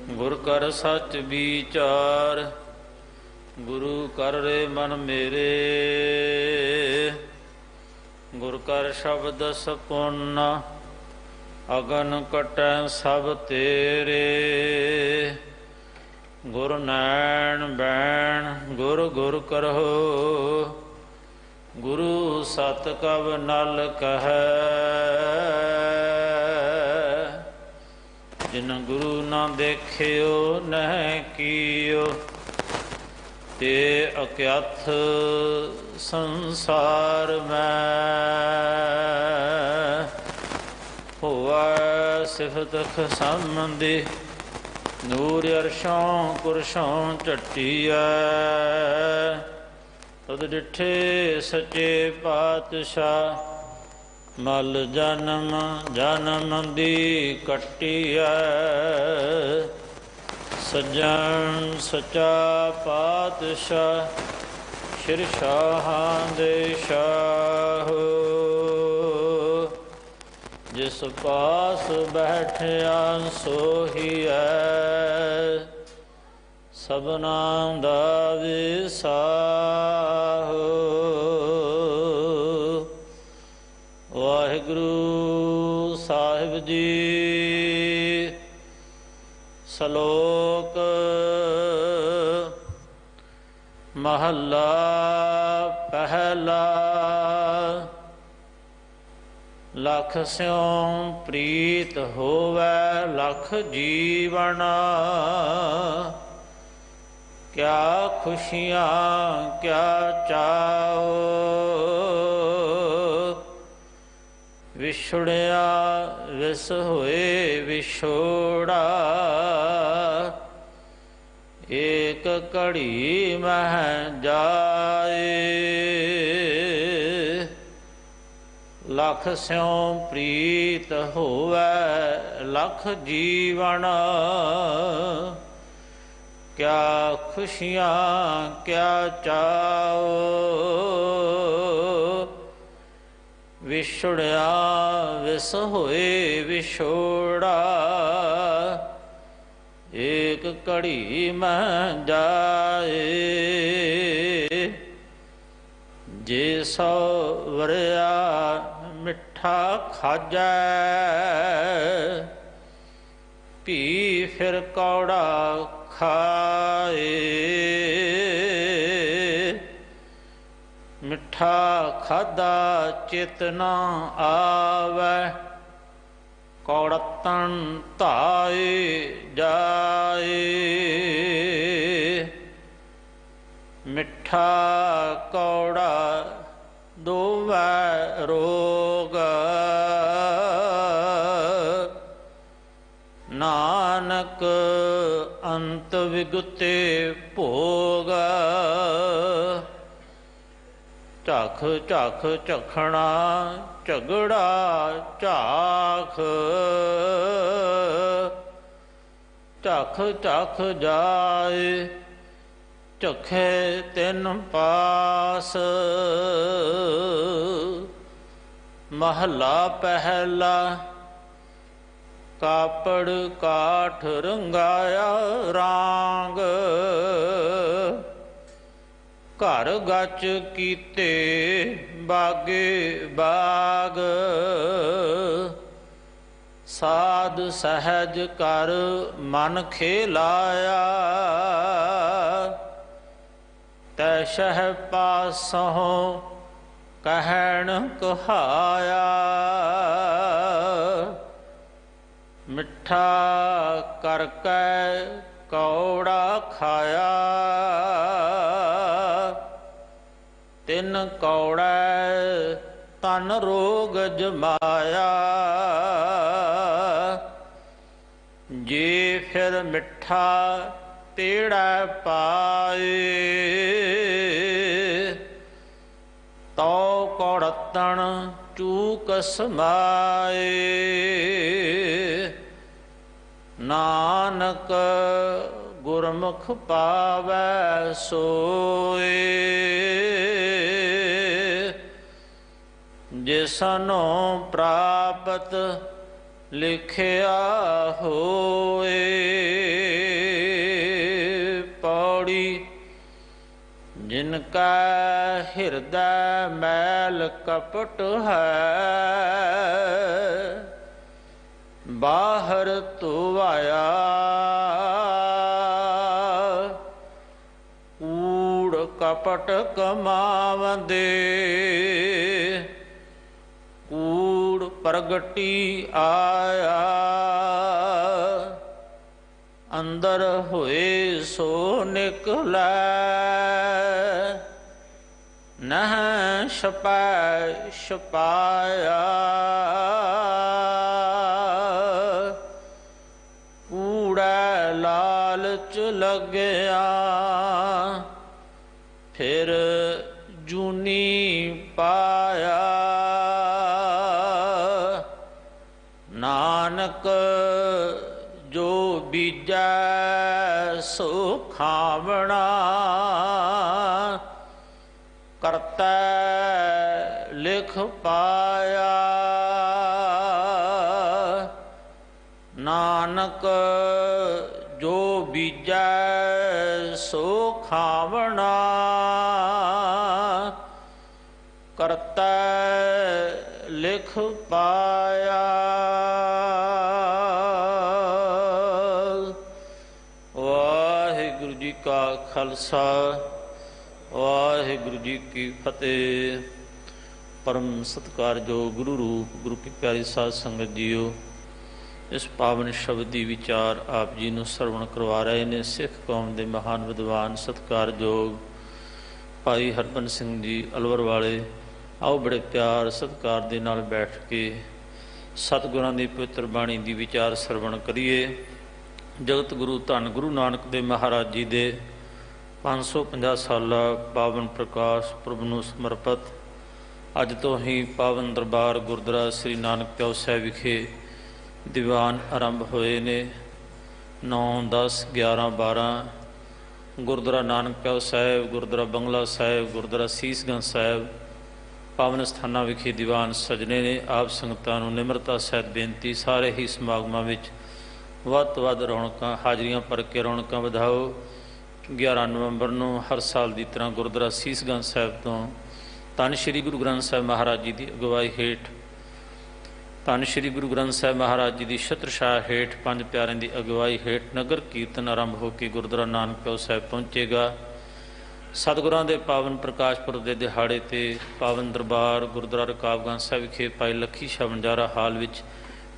ਗੁਰ ਕਰ ਸੱਚ ਵਿਚਾਰ, ਗੁਰੂ ਕਰ ਰੇ ਮਨ ਮੇਰੇ। ਗੁਰ ਕਰ ਸ਼ਬਦ ਸਪੁੰਨ, ਅਗਨ ਕਟੈ ਸਭ ਤੇਰੇ। ਗੁਰ ਨੈਣ ਬੈਣ ਗੁਰ ਗੁਰ ਕਰਹੁ, ਗੁਰੂ ਸਤ ਕਵ ਨਲ ਕਹੈ। ਜਿਨ ਗੁਰੂ ਨਾ ਦੇਖਿਓ ਨਹਿ ਕੀਓ, ਤੇ ਅਕਿਆਥ ਸੰਸਾਰ ਮੈਂ। ਹੋਵੈ ਸਿਫਤ ਖਸਮੰਦੀ, ਨੂਰ ਅਰਸ਼ੋਂ ਕੁਰਸ਼ੋਂ ਝੱਟੀਐ। ਤਦ ਡਿਠੇ ਸੱਚੇ ਪਾਤਸ਼ਾਹ, ਮਲ ਜਨਮ ਜਨਮ ਦੀ ਕੱਟੀਐ। ਸੱਜਣ ਸੱਚਾ ਪਾਤਸ਼ਾਹ, ਸ਼੍ਰੀ ਸ਼ਾਹਾਂ ਦੇ ਸ਼ਾਹ। ਜਿਸ ਪਾਸ ਬੈਠਿਆ ਸੋਹੀਐ, ਸਭਨਾ ਦਾ ਵਿਸਾਹ। ਵਾਹਿਗੁਰੂ ਸਾਹਿਬ ਜੀ। ਸ਼ਲੋਕ ਮਹੱਲਾ ਪਹਿਲਾ। ਲਖ ਸਿਉ ਪ੍ਰੀਤ ਹੋਵੈ ਲਖ ਜੀਵਨ, ਕਿਆ ਖੁਸ਼ੀਆਂ ਕਿਆ ਚਾਉ। ਵਿਛੜਿਆ ਵਿਸ ਹੋਏ ਵਿਛੋੜਾ, ਏਕ ਘੜੀ ਮਹਿ ਜਾਏ। ਲਖ ਸਿਉ ਪ੍ਰੀਤ ਹੋਵੈ ਲਖ ਜੀਵਨ, ਕਿਆ ਖੁਸ਼ੀਆਂ ਕਿਆ ਚਾਉ। ਵਿਛੜਿਆ ਵਿਸ ਹੋਏ ਵਿਛੋੜਾ, ਏਕ ਘੜੀ ਮਹਿ ਜਾਏ। ਜੇ ਸੋ ਵਰਿਆ ਮਿੱਠਾ ਖਾਜੈ, ਭੀ ਫਿਰ ਕੌੜਾ ਖਾਏ। ਮਿੱਠਾ ਖਾਧਾ ਚਿਤ ਨਾ ਆਵੈ, ਕੌੜਤਨ ਧਾਏ ਜਾਏ। ਮਿੱਠਾ ਕੌੜਾ ਦੋਵੈ ਰੋਗ, ਨਾਨਕ ਅੰਤ ਵਿਗੁਤੇ ਭੋਗ। ਝਖ ਝਖ ਝਖਣਾ ਝਗੜਾ ਝਾਖ, ਝਖ ਝਖ ਜਾਏ ਝਖੇ ਤਿਨ ਪਾਸ। ਮਹੱਲਾ ਪਹਿਲਾ। ਕਾਪੜ ਕਾਠ ਰੰਗਾਇਆ ਰਾਂਗ, ਘਰ ਗਚ ਕੀਤੇ ਬਾਗੇ ਬਾਗ। ਸਾਧ ਸਹਿਜ ਕਰ ਮਨ ਖੇਲਾਇਆ, ਤੈ ਸ਼ਹਿ ਪਾਸੋਂ ਕਹਿਣ ਕਹਾਇਆ। ਮਿੱਠਾ ਕਰਕੇ ਕੌੜਾ ਖਾਇਆ, ਤਿਨ ਕੌੜੈ ਤਨ ਰੋਗ ਜਮਾਇਆ। ਜੇ ਫਿਰ ਮਿੱਠਾ ਤੇੜਾ ਪਾਏ, ਤਉ ਕੌੜਤਣ ਚੂਕ ਸਮਾਏ। ਨਾਨਕ ਗੁਰਮੁਖ ਪਾਵੈ ਸੋਏ, ਜਿਸਨੂੰ ਪ੍ਰਾਪਤ ਲਿਖਿਆ ਹੋਏ। जिनका हृदय मैल कपट है, बाहर तो आया कूड़ कपट कमावंदे, कूड़ प्रगटी आया अंदर होए सो निकलै, नह छपाय छपाया कूड़ा लालच लग्या, फिर जूनी पाया नानक जो बीजा सो खावना, करता लिख पाया नानक जो बीजा सो खावना, करता लिख पाया। वाहिगुरु जी का खालसा वाहिगुरु जी की फतेह। परम सत्कारयोग गुरु रूप गुरु की प्यारी साध संगत जीओ, इस पावन शब्द की विचार आप जी ਨੂੰ ਸਰਵਣ ਕਰਵਾ ਰਹੇ ਨੇ ਸਿੱਖ ਕੌਮ ਦੇ ਮਹਾਨ ਵਿਦਵਾਨ ਸਤਿਕਾਰਯੋਗ ਭਾਈ ਹਰਬੰਸ ਸਿੰਘ ਜੀ ਅਲਵਰ ਵਾਲੇ। ਆਓ ਬੜੇ ਪਿਆਰ ਸਤਿਕਾਰ ਦੇ ਨਾਲ ਬੈਠ ਕੇ ਸਤਿਗੁਰਾਂ ਦੀ ਪਵਿੱਤਰ ਬਾਣੀ ਦੀ ਵਿਚਾਰ ਸਰਵਣ ਕਰੀਏ। ਜਗਤ ਗੁਰੂ ਧੰਨ ਗੁਰੂ ਨਾਨਕ ਦੇਵ ਮਹਾਰਾਜ ਜੀ ਦੇ 550 ਸਾਲਾ ਪਾਵਨ ਪ੍ਰਕਾਸ਼ ਪੁਰਬ ਨੂੰ ਸਮਰਪਿਤ ਅੱਜ ਤੋਂ ਹੀ ਪਾਵਨ ਦਰਬਾਰ ਗੁਰਦੁਆਰਾ ਸ੍ਰੀ ਨਾਨਕ ਪਿਆਉ ਸਾਹਿਬ ਵਿਖੇ ਦੀਵਾਨ ਆਰੰਭ ਹੋਏ ਨੇ। 9, 10, 11, 12 ਗੁਰਦੁਆਰਾ ਨਾਨਕ ਪਿਆਉ ਸਾਹਿਬ, ਗੁਰਦੁਆਰਾ ਬੰਗਲਾ ਸਾਹਿਬ, ਗੁਰਦੁਆਰਾ ਸੀਸਗੰਜ ਸਾਹਿਬ ਪਾਵਨ ਸਥਾਨਾਂ ਵਿਖੇ ਦੀਵਾਨ ਸਜਣੇ ਨੇ। ਆਪ ਸੰਗਤਾਂ ਨੂੰ ਨਿਮਰਤਾ ਸਹਿਤ ਬੇਨਤੀ, ਸਾਰੇ ਹੀ ਸਮਾਗਮਾਂ ਵਿੱਚ ਵੱਧ ਤੋਂ ਵੱਧ ਰੌਣਕਾਂ ਹਾਜ਼ਰੀਆਂ ਭਰ ਕੇ ਰੌਣਕਾਂ ਵਧਾਓ। 11 ਨਵੰਬਰ ਨੂੰ ਹਰ ਸਾਲ ਦੀ ਤਰ੍ਹਾਂ ਗੁਰਦੁਆਰਾ ਸੀਸਗੰਜ ਸਾਹਿਬ ਤੋਂ ਧੰਨ ਸ਼੍ਰੀ ਗੁਰੂ ਗ੍ਰੰਥ ਸਾਹਿਬ ਮਹਾਰਾਜ ਜੀ ਦੀ ਅਗਵਾਈ ਹੇਠ, ਧੰਨ ਸ਼੍ਰੀ ਗੁਰੂ ਗ੍ਰੰਥ ਸਾਹਿਬ ਮਹਾਰਾਜ ਜੀ ਦੀ ਛਤਰਛਾਇਆ ਹੇਠ, ਪੰਜ ਪਿਆਰਿਆਂ ਦੀ ਅਗਵਾਈ ਹੇਠ ਨਗਰ ਕੀਰਤਨ ਆਰੰਭ ਹੋ ਕੇ ਗੁਰਦੁਆਰਾ ਨਾਨਕ ਪਿਆਉ ਸਾਹਿਬ ਪਹੁੰਚੇਗਾ। ਸਤਿਗੁਰਾਂ ਦੇ ਪਾਵਨ ਪ੍ਰਕਾਸ਼ ਪੁਰਬ ਦੇ ਦਿਹਾੜੇ 'ਤੇ ਪਾਵਨ ਦਰਬਾਰ ਗੁਰਦੁਆਰਾ ਰਕਾਬਗੰਜ ਸਾਹਿਬ ਵਿਖੇ ਭਾਈ ਲੱਖੀ ਸ਼ਾਹ ਵਣਜਾਰਾ ਹਾਲ ਵਿੱਚ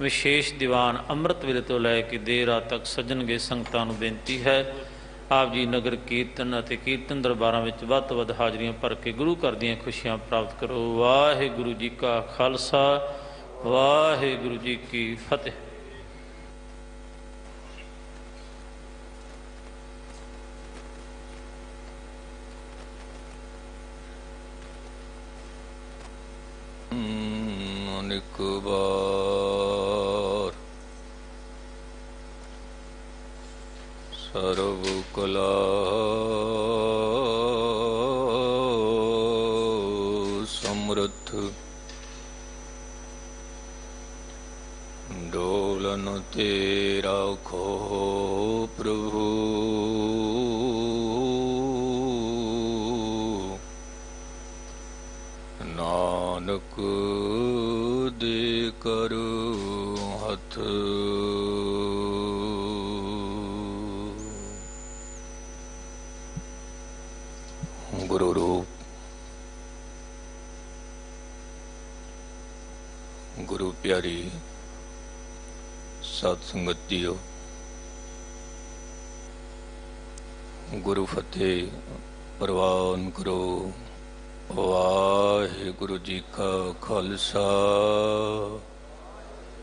ਵਿਸ਼ੇਸ਼ ਦੀਵਾਨ ਅੰਮ੍ਰਿਤ ਵੇਲੇ ਤੋਂ ਲੈ ਕੇ ਦੇਰ ਰਾਤ ਤੱਕ ਸੱਜਣਗੇ। ਸੰਗਤਾਂ ਨੂੰ ਬੇਨਤੀ ਹੈ ਆਪ ਜੀ ਨਗਰ ਕੀਰਤਨ ਅਤੇ ਕੀਰਤਨ ਦਰਬਾਰਾਂ ਵਿੱਚ ਵੱਧ ਤੋਂ ਵੱਧ ਹਾਜ਼ਰੀਆਂ ਭਰ ਕੇ ਗੁਰੂ ਘਰ ਦੀਆਂ ਖੁਸ਼ੀਆਂ ਪ੍ਰਾਪਤ ਕਰੋ। ਵਾਹਿਗੁਰੂ ਜੀ ਕਾ ਖਾਲਸਾ ਵਾਹਿਗੁਰੂ ਜੀ ਕੀ ਫਤਿਹ। ਅਨੇਕ ਵਾਰ ਸਰਵ ਕਲਾ ਸਮਰਥ ਡੋਲਨ ਤੇ ਰਾਖੋ ਪ੍ਰਭੂ, ਨਾਨਕ ਦੇ ਕਰ ਹੱਥ। ਗੁਰੂ ਰੂਪ ਗੁਰੂ ਪਿਆਰੀ ਸਾਧ ਸੰਗਤ ਜੀਓ, ਗੁਰੂ ਫਤਿਹ ਪ੍ਰਵਾਨ ਕਰੋ। ਵਾਹਿਗੁਰੂ ਜੀ ਕਾ ਖਾਲਸਾ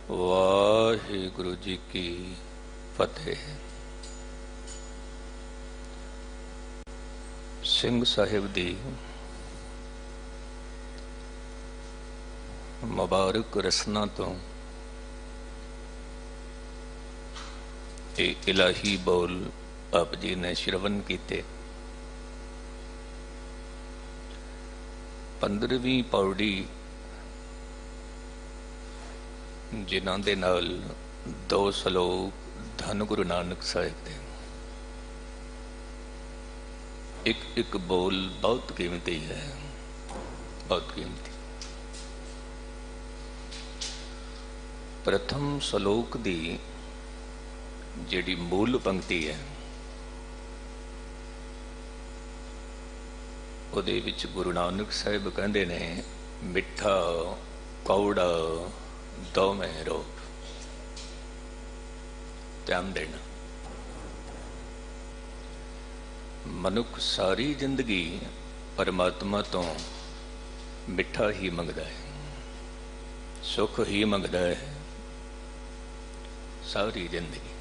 ਵਾਹਿਗੁਰੂ ਜੀ ਕੀ ਫਤਿਹ। ਸਿੰਘ ਸਾਹਿਬ ਦੀ ਮੁਬਾਰਕ ਰਸਨਾ ਤੋਂ ਇਹ ਇਲਾਹੀ ਬੋਲ ਆਪ ਜੀ ਨੇ ਸ਼ਰਵਨ ਕੀਤੇ। 15ਵੀਂ ਪੌੜੀ ਜਿਨ੍ਹਾਂ ਦੇ ਨਾਲ 2 ਸ਼ਲੋਕ ਧੰਨ ਗੁਰੂ ਨਾਨਕ ਸਾਹਿਬ ਦੇ एक एक बोल बहुत कीमती है, बहुत कीमती। प्रथम श्लोक दी जिहड़ी मूल पंक्ति है उहदे विच गुरु नानक साहिब कहंदे ने मिठा कौड़ा दोवें रोग। ध्यान देना, मनुख सारी जिंदगी परमात्मा तो मिठा ही मंगदा है, सुख ही मंगदा है सारी जिंदगी।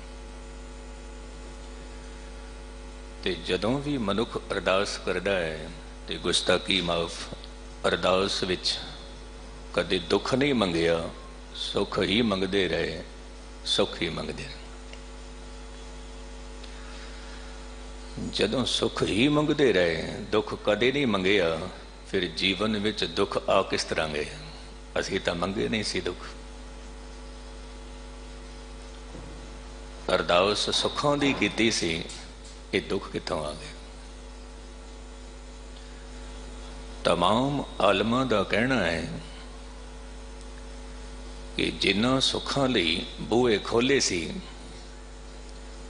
ते जदों भी मनुख अरदास करदा है ते गुस्ताखी माफ अरदास विच कदे दुख नहीं मंगिया, सुख ही मंगदे रहे, सुख ही मंगदे रहे। जदों सुख ही मंगदे रहे, दुख कदे नहीं मंगिया, फिर जीवन विच दुख आ किस तरह गए? असीं तां मंगे नहीं सी दुख। अरदास सुखों दी कीती सी, ये दुख कित्थों आ गए? तमाम आलमां दा कहना है कि जिन्हां सुखां लई बूहे खोले सी,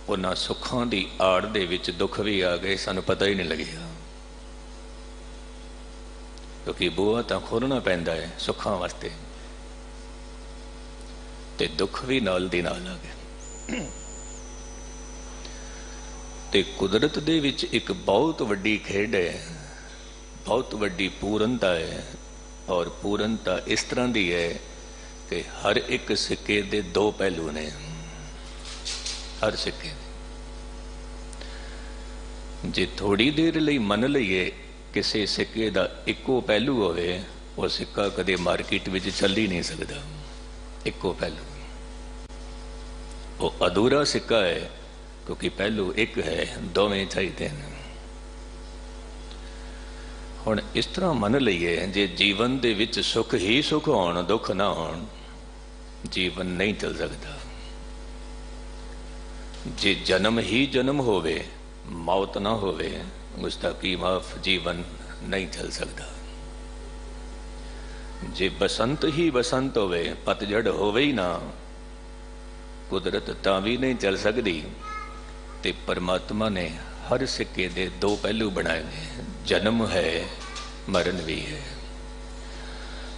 उन्हां सुखां दी आड़ दे विच दुख भी आ गए, सानूं पता ही नहीं लगिया। क्योंकि बूहा तां खोलना पैंदा है सुखां वास्ते, ते दुख भी नाल दी नाल आ गए। ते कुदरत दे विच एक बहुत वड्डी खेड है, बहुत वड्डी पूरनता है। और पूरनता इस तरह दी है कि हर एक सिक्के दे दो पहलू ने। हर सिक्के जे थोड़ी देर लई मन लईए किसी सिक्के दा इक्को पहलू होवे, वो सिक्का कदे मार्केट विच चल ही नहीं सकता। इक्को पहलू वो अधूरा सिक्का है, क्योंकि पहलू एक है, दोवें चाहिए हैं। हुण इस तरह मन लईए जे जीवन दे विच सुख ही सुख होण, दुख ना होण, जीवन नहीं चल सकता। जे जन्म ही जन्म होवे, मौत ना होवे, गुस्ताखी माफ, जीवन नहीं चल सकता। जे बसंत ही बसंत होवे, पतझड़ होवे ही ना, कुदरत तां भी नहीं चल सकती। ते परमात्मा ने हर सिक्के दे दो पहलू बनाए हैं। जन्म है, मरण भी है,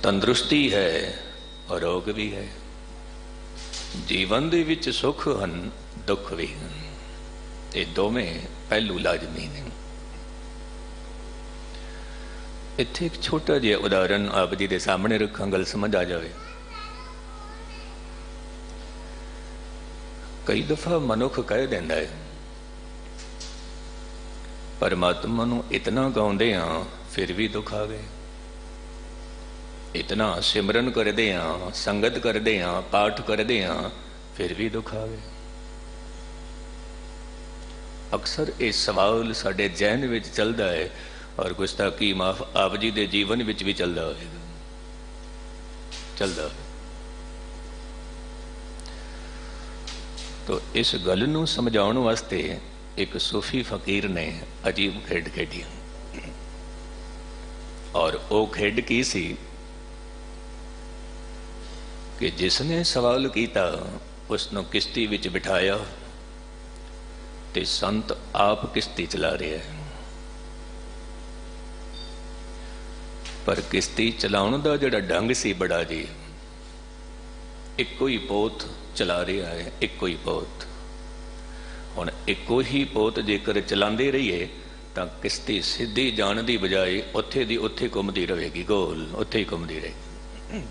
तंदुरुस्ती है और रोग भी है। जीवन दे विच सुख हन, दुख भी हन। ये दोवें पहलू लाजमी ने। इत्थे एक छोटा जिहा उदाहरण आप जी दे सामने रखां, गल समझ आ जाए। कई दफा मनुख कह देंदा है परमात्मा नूं इतना गाउंदे हां फिर भी दुख आ गए, इतना सिमरन करदे हां, संगत करदे हां, पाठ करदे हां, फिर भी दुख आ गए। अक्सर ये सवाल साडे जहन विच चलदा है, और गुस्ताखी माफ आप जी दे जीवन विच भी चलदा होवेगा, चलदा। तो इस गल नूं समझाउण वास्ते एक सूफी फकीर ने अजीब खेड खेडी। और वो खेड की सी कि जिसने सवाल किया उसनों किश्ती विच बिठाया, ते संत आप किश्ती चला रहे हैं। पर किश्ती चलाउण दा जिहड़ा ढंग सी बड़ा जी, इक्को ही पोत चला रहा है, इक्को ही पोत। हुण इक्को ही पोत जेकर चलाते रहिए तो किश्ती सीधी जाण की बजाय उत्थे दी उत्थे घुमती रहेगी, गोल उत्थे ही घुमती रहेगी।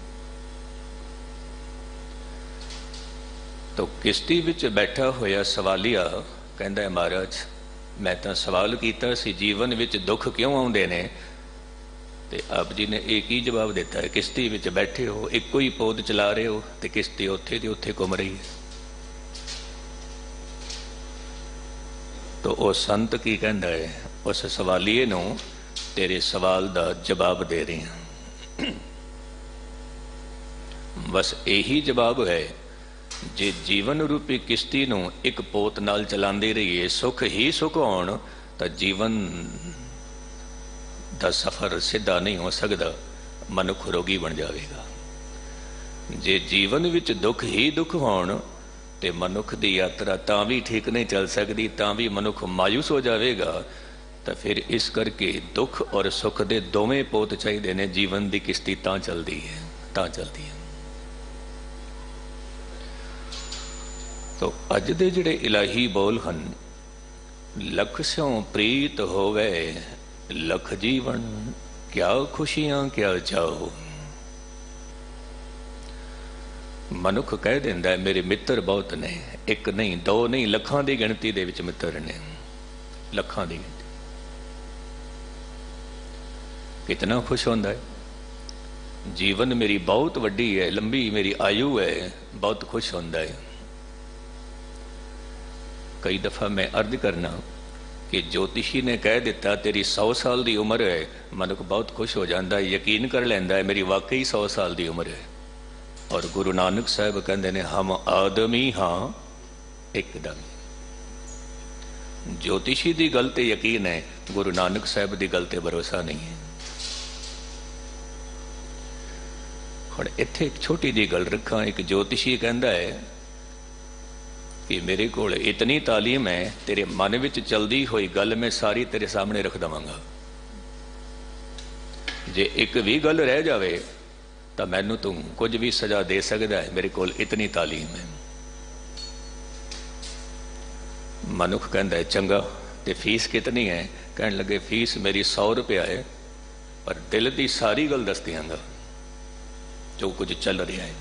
तो किश्ती विच बैठा होया सवालिया कहंदा है, महाराज मैं तो सवाल किया सी जीवन विच दुख क्यों आउंदे ने? ते आप जी ने एक ही जवाब दिता है, किश्ती विच बैठे हो, इक्को ही पोत चला रहे हो, तो किश्ती उत्थे दी उत्थे घुम रही है। तो वह संत की कहता है, उस सवालीए नूं तेरे सवाल का जवाब दे रहे हैं। बस यही जवाब है, जे जीवन रूपी किश्ती नूं एक पोत नाल चलांदे रहिए, सुख ही सुख होण, ਤਾਂ ਜੀਵਨ ਦਾ ਸਫ਼ਰ ਸਿੱਧਾ ਨਹੀਂ ਹੋ ਸਕਦਾ, ਮਨੁੱਖ ਰੋਗੀ ਬਣ ਜਾਵੇਗਾ। ਜੇ ਜੀਵਨ ਵਿੱਚ ਦੁੱਖ ਹੀ ਦੁੱਖ ਹੋਣ ਤੇ ਮਨੁੱਖ ਦੀ ਯਾਤਰਾ ਤਾਂ ਵੀ ਠੀਕ ਨਹੀਂ ਚੱਲ ਸਕਦੀ, ਤਾਂ ਵੀ ਮਨੁੱਖ ਮਾਯੂਸ ਹੋ ਜਾਵੇਗਾ। ਤਾਂ ਫਿਰ ਇਸ ਕਰਕੇ ਦੁੱਖ ਔਰ ਸੁੱਖ ਦੇ ਦੋਵੇਂ ਪੋਤ ਚਾਹੀਦੇ ਨੇ। ਜੀਵਨ ਦੀ ਕਿਸ਼ਤੀ ਤਾਂ ਚੱਲਦੀ ਹੈ, ਤਾਂ ਚੱਲਦੀ ਹੈ। ਤਾਂ ਅੱਜ ਦੇ ਜਿਹੜੇ ਇਲਾਹੀ ਬੋਲ ਹਨ, ਲੱਖ ਸਿਉ ਪ੍ਰੀਤ ਹੋਵੇ ਲੱਖ ਜੀਵਨ, ਕਿਆ ਖੁਸ਼ੀਆਂ ਕਿਆ ਚਾਓ। ਮਨੁੱਖ ਕਹਿ ਦਿੰਦਾ ਹੈ ਮੇਰੇ ਮਿੱਤਰ ਬਹੁਤ ਨੇ, ਇੱਕ ਨਹੀਂ ਦੋ ਨਹੀਂ, ਲੱਖਾਂ ਦੀ ਗਿਣਤੀ ਦੇ ਵਿੱਚ ਮਿੱਤਰ ਨੇ, ਲੱਖਾਂ ਦੀ ਗਿਣਤੀ। ਕਿਤਨਾ ਖੁਸ਼ ਹੁੰਦਾ ਹੈ। ਜੀਵਨ ਮੇਰੀ ਬਹੁਤ ਵੱਡੀ ਹੈ, ਲੰਬੀ ਮੇਰੀ ਆਯੂ ਹੈ, ਬਹੁਤ ਖੁਸ਼ ਹੁੰਦਾ ਹੈ। ਕਈ ਦਫਾ ਮੈਂ ਅਰਜ਼ ਕਰਨਾ ਕਿ ਜੋਤਿਸ਼ੀ ਨੇ ਕਹਿ ਦਿੱਤਾ ਤੇਰੀ 100 ਸਾਲ ਦੀ ਉਮਰ ਹੈ, ਮਨੁੱਖ ਬਹੁਤ ਖੁਸ਼ ਹੋ ਜਾਂਦਾ ਹੈ, ਯਕੀਨ ਕਰ ਲੈਂਦਾ ਹੈ ਮੇਰੀ ਵਾਕਈ 100 ਸਾਲ ਦੀ ਉਮਰ ਹੈ। ਔਰ ਗੁਰੂ ਨਾਨਕ ਸਾਹਿਬ ਕਹਿੰਦੇ ਨੇ ਹਮ ਆਦਮੀ ਹਾਂ ਇੱਕਦਮ। ਜੋਤਿਸ਼ੀ ਦੀ ਗੱਲ ਤੇ ਯਕੀਨ ਹੈ, ਗੁਰੂ ਨਾਨਕ ਸਾਹਿਬ ਦੀ ਗੱਲ ਤੇ ਭਰੋਸਾ ਨਹੀਂ ਹੈ। ਹੁਣ ਇੱਥੇ ਇੱਕ ਛੋਟੀ ਜਿਹੀ ਗੱਲ ਰੱਖਾਂ। ਇੱਕ ਜੋਤਿਸ਼ੀ ਕਹਿੰਦਾ ਹੈ ਕਿ ਮੇਰੇ ਕੋਲ ਇਤਨੀ ਤਾਲੀਮ ਹੈ, ਤੇਰੇ ਮਨ ਵਿੱਚ ਚਲਦੀ ਹੋਈ ਗੱਲ ਮੈਂ ਸਾਰੀ ਤੇਰੇ ਸਾਹਮਣੇ ਰੱਖ ਦੇਵਾਂਗਾ। ਜੇ ਇੱਕ ਵੀ ਗੱਲ ਰਹਿ ਜਾਵੇ ਤਾਂ ਮੈਨੂੰ ਤੂੰ ਕੁਝ ਵੀ ਸਜ਼ਾ ਦੇ ਸਕਦਾ ਹੈ, ਮੇਰੇ ਕੋਲ ਇਤਨੀ ਤਾਲੀਮ ਹੈ। ਮਨੁੱਖ ਕਹਿੰਦਾ ਹੈ ਚੰਗਾ, ਤੇ ਫੀਸ ਕਿਤਨੀ ਹੈ? ਕਹਿਣ ਲੱਗੇ ਫੀਸ ਮੇਰੀ 100 ਰੁਪਇਆ ਹੈ, ਪਰ ਦਿਲ ਦੀ ਸਾਰੀ ਗੱਲ ਦੱਸ ਦਿਆਂਗਾ ਜੋ ਕੁਝ ਚੱਲ ਰਿਹਾ ਹੈ।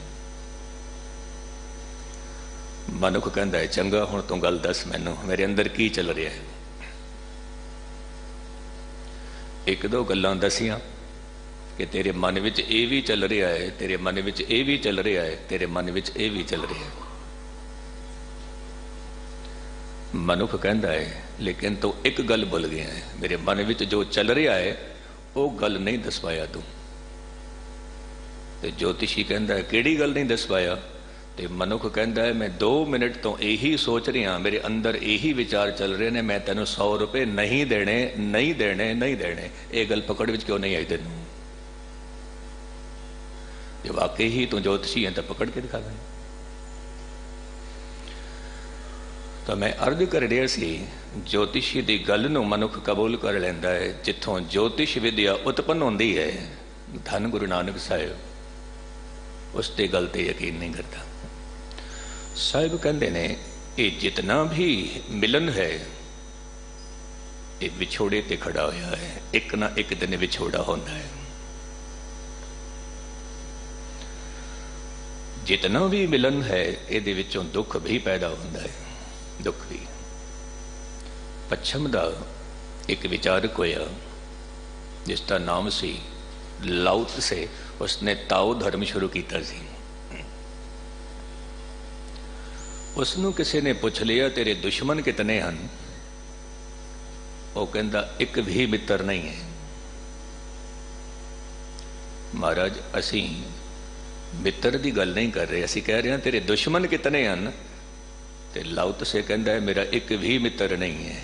ਮਨੁੱਖ ਕਹਿੰਦਾ ਹੈ ਚੰਗਾ, ਹੁਣ ਤੂੰ ਗੱਲ ਦੱਸ ਮੈਨੂੰ, ਮੇਰੇ ਅੰਦਰ ਕੀ ਚੱਲ ਰਿਹਾ ਹੈ। ਇੱਕ ਦੋ ਗੱਲਾਂ ਦਸੀਆਂ ਕਿ ਤੇਰੇ ਮਨ ਵਿੱਚ ਇਹ ਵੀ ਚੱਲ ਰਿਹਾ ਹੈ, ਤੇਰੇ ਮਨ ਵਿੱਚ ਇਹ ਵੀ ਚੱਲ ਰਿਹਾ ਹੈ, ਤੇਰੇ ਮਨ ਵਿੱਚ ਇਹ ਵੀ ਚੱਲ ਰਿਹਾ ਹੈ। ਮਨੁੱਖ ਕਹਿੰਦਾ ਹੈ ਲੇਕਿਨ ਤੂੰ ਇੱਕ ਗੱਲ ਭੁੱਲ ਗਿਆ ਹੈ, ਮੇਰੇ ਮਨ ਵਿੱਚ ਜੋ ਚੱਲ ਰਿਹਾ ਹੈ ਉਹ ਗੱਲ ਨਹੀਂ ਦੱਸ ਪਾਇਆ ਤੂੰ। ਤੇ ਜੋਤਿਸ਼ੀ ਕਹਿੰਦਾ ਹੈ ਕਿਹੜੀ ਗੱਲ ਨਹੀਂ ਦੱਸ ਪਾਇਆ? ਤੇ ਮਨੁੱਖ ਕਹਿੰਦਾ ਹੈ ਮੈਂ 2 ਮਿੰਟ ਤੋਂ ਇਹੀ ਸੋਚ ਰਿਹਾ, ਮੇਰੇ ਅੰਦਰ ਇਹੀ ਵਿਚਾਰ ਚੱਲ ਰਹੇ ਨੇ, ਮੈਂ ਤੈਨੂੰ 100 ਰੁਪਏ ਨਹੀਂ ਦੇਣੇ, ਨਹੀਂ ਦੇਣੇ, ਨਹੀਂ ਦੇਣੇ। ਇਹ ਗੱਲ ਪਕੜ ਵਿੱਚ ਕਿਉਂ ਨਹੀਂ ਆਈ ਤੈਨੂੰ? ਜੇ ਵਾਕਈ ਹੀ ਤੂੰ ਜੋਤਿਸ਼ੀ ਹੈ ਤਾਂ ਪਕੜ ਕੇ ਦਿਖਾ ਦੇ। ਤਾਂ ਮੈਂ ਅਰਜ਼ ਕਰ ਰਿਹਾ ਸੀ, ਜੋਤਿਸ਼ੀ ਦੀ ਗੱਲ ਨੂੰ ਮਨੁੱਖ ਕਬੂਲ ਕਰ ਲੈਂਦਾ ਹੈ। ਜਿੱਥੋਂ ਜੋਤਿਸ਼ ਵਿਦਿਆ ਉਤਪੰਨ ਹੁੰਦੀ ਹੈ, ਧੰਨ ਗੁਰੂ ਨਾਨਕ ਸਾਹਿਬ, ਉਸ ਤੇ ਗੱਲ ਤੇ ਯਕੀਨ ਨਹੀਂ ਕਰਦਾ। ਸਾਹਿਬ ਕਹਿੰਦੇ ਨੇ ਇਹ ਜਿਤਨਾ ਵੀ ਮਿਲਨ ਹੈ ਇਹ ਵਿਛੋੜੇ ਤੇ ਖੜਾ ਹੋਇਆ ਹੈ, ਇੱਕ ਨਾ ਇੱਕ ਦਿਨ ਵਿਛੋੜਾ ਹੁੰਦਾ ਹੈ। ਜਿਤਨਾ ਵੀ ਮਿਲਨ ਹੈ ਇਹਦੇ ਵਿੱਚੋਂ ਦੁੱਖ ਵੀ ਪੈਦਾ ਹੁੰਦਾ ਹੈ, ਦੁੱਖ ਵੀ। ਪੱਛਮ ਦਾ ਇੱਕ ਵਿਚਾਰਕ ਹੋਇਆ ਜਿਸ ਦਾ ਨਾਮ ਸੀ ਲਾਓ ਤਸੇ, ਉਸਨੇ ਤਾਓ ਧਰਮ ਸ਼ੁਰੂ ਕੀਤਾ ਸੀ। ਉਸਨੂੰ ਕਿਸੇ ਨੇ ਪੁੱਛ ਲਿਆ ਤੇਰੇ ਦੁਸ਼ਮਣ ਕਿਤਨੇ ਹਨ? ਉਹ ਕਹਿੰਦਾ ਇੱਕ ਵੀ ਮਿੱਤਰ ਨਹੀਂ ਹੈ। ਮਹਾਰਾਜ ਅਸੀਂ ਮਿੱਤਰ ਦੀ ਗੱਲ ਨਹੀਂ ਕਰ ਰਹੇ, ਅਸੀਂ ਕਹਿ ਰਹੇ ਹਾਂ ਤੇਰੇ ਦੁਸ਼ਮਣ ਕਿਤਨੇ ਹਨ? ਤੇ ਲਾਓ ਤਸੇ ਕਹਿੰਦਾ ਹੈ ਮੇਰਾ ਇੱਕ ਵੀ ਮਿੱਤਰ ਨਹੀਂ ਹੈ।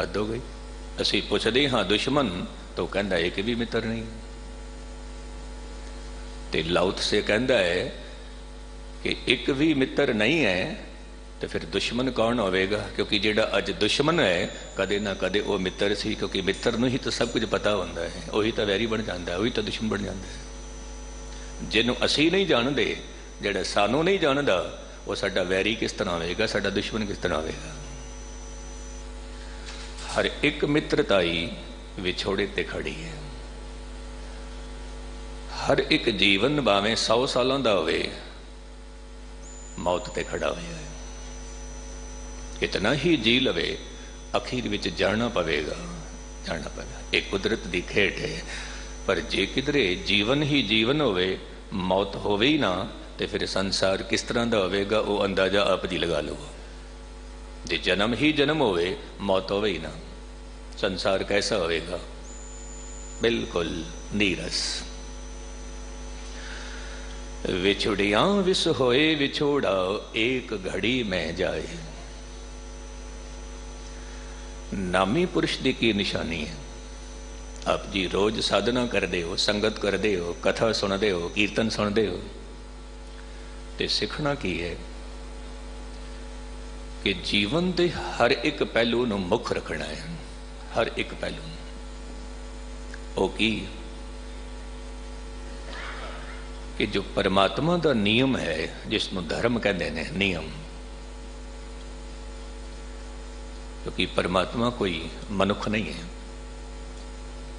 ਹੱਦ ਹੋ ਗਈ। ਅਸੀਂ ਪੁੱਛਦੇ ਹਾਂ ਦੁਸ਼ਮਣ, ਤਾਂ ਉਹ ਕਹਿੰਦਾ ਇੱਕ ਵੀ ਮਿੱਤਰ ਨਹੀਂ। ਤੇ ਲਾਓ ਤਸੇ ਕਹਿੰਦਾ ਹੈ ਕਿ ਇੱਕ ਵੀ ਮਿੱਤਰ ਨਹੀਂ ਹੈ ਤੇ ਫਿਰ ਦੁਸ਼ਮਣ ਕੌਣ ਹੋਵੇਗਾ? ਕਿਉਂਕਿ ਜਿਹੜਾ ਅੱਜ ਦੁਸ਼ਮਣ ਹੈ ਕਦੇ ਨਾ ਕਦੇ ਉਹ ਮਿੱਤਰ ਸੀ, ਕਿਉਂਕਿ ਮਿੱਤਰ ਨੂੰ ਹੀ ਤਾਂ ਸਭ ਕੁਝ ਪਤਾ ਹੁੰਦਾ ਹੈ, ਉਹੀ ਤਾਂ ਵੈਰੀ ਬਣ ਜਾਂਦਾ ਹੈ, ਉਹੀ ਤਾਂ ਦੁਸ਼ਮਣ ਬਣ ਜਾਂਦਾ ਹੈ। ਜਿਹਨੂੰ ਅਸੀਂ ਨਹੀਂ ਜਾਣਦੇ, ਜਿਹੜਾ ਸਾਨੂੰ ਨਹੀਂ ਜਾਣਦਾ, ਉਹ ਸਾਡਾ ਵੈਰੀ ਕਿਸ ਤਰ੍ਹਾਂ ਹੋਵੇਗਾ, ਸਾਡਾ ਦੁਸ਼ਮਣ ਕਿਸ ਤਰ੍ਹਾਂ ਹੋਵੇਗਾ? ਹਰ ਇੱਕ ਮਿੱਤਰਤਾਈ ਵਿਛੋੜੇ ਤੇ ਖੜੀ ਹੈ। ਹਰ ਇੱਕ ਜੀਵਨ ਭਾਵੇਂ 100 ਸਾਲਾਂ ਦਾ ਹੋਵੇ, ਮੌਤ ਤੇ ਖੜਾ ਹੋਇਆ ਹੈ। ਇਤਨਾ ਹੀ ਜੀ ਲਵੇ, ਅਖੀਰ ਵਿੱਚ ਜਾਣਾ ਪਵੇਗਾ, ਜਾਣਾ ਪਵੇਗਾ। ਇਹ ਕੁਦਰਤ ਦੀ ਖੇਡ ਹੈ। ਪਰ ਜੇ ਕਿਧਰੇ ਜੀਵਨ ਹੀ ਜੀਵਨ ਹੋਵੇ, ਮੌਤ ਹੋਵੇ ਹੀ ਨਾ, ਤੇ ਫਿਰ ਸੰਸਾਰ ਕਿਸ ਤਰ੍ਹਾਂ ਦਾ ਹੋਵੇਗਾ ਉਹ ਅੰਦਾਜ਼ਾ ਆਪ ਜੀ ਲਗਾ ਲਵੋ। ਜੇ ਜਨਮ ਹੀ ਜਨਮ ਹੋਵੇ, ਮੌਤ ਹੋਵੇ ਹੀ ਨਾ, ਸੰਸਾਰ कैसा होएगा? बिल्कुल नीरस। विछुड़िया विस होए विछोड़ा, एक घड़ी में जाए। नामी पुरुष की की निशानी है? आप जी रोज साधना करते हो, संगत करते हो, कथा सुनते हो, कीर्तन सुनते हो, तो सीखना की है कि जीवन के हर एक पहलू नूं मुख रखना है। हर एक पहलू वो की कि जो परमात्मा का नियम है, जिसनों धर्म कहते हैं, नियम, क्योंकि परमात्मा कोई मनुख नहीं है।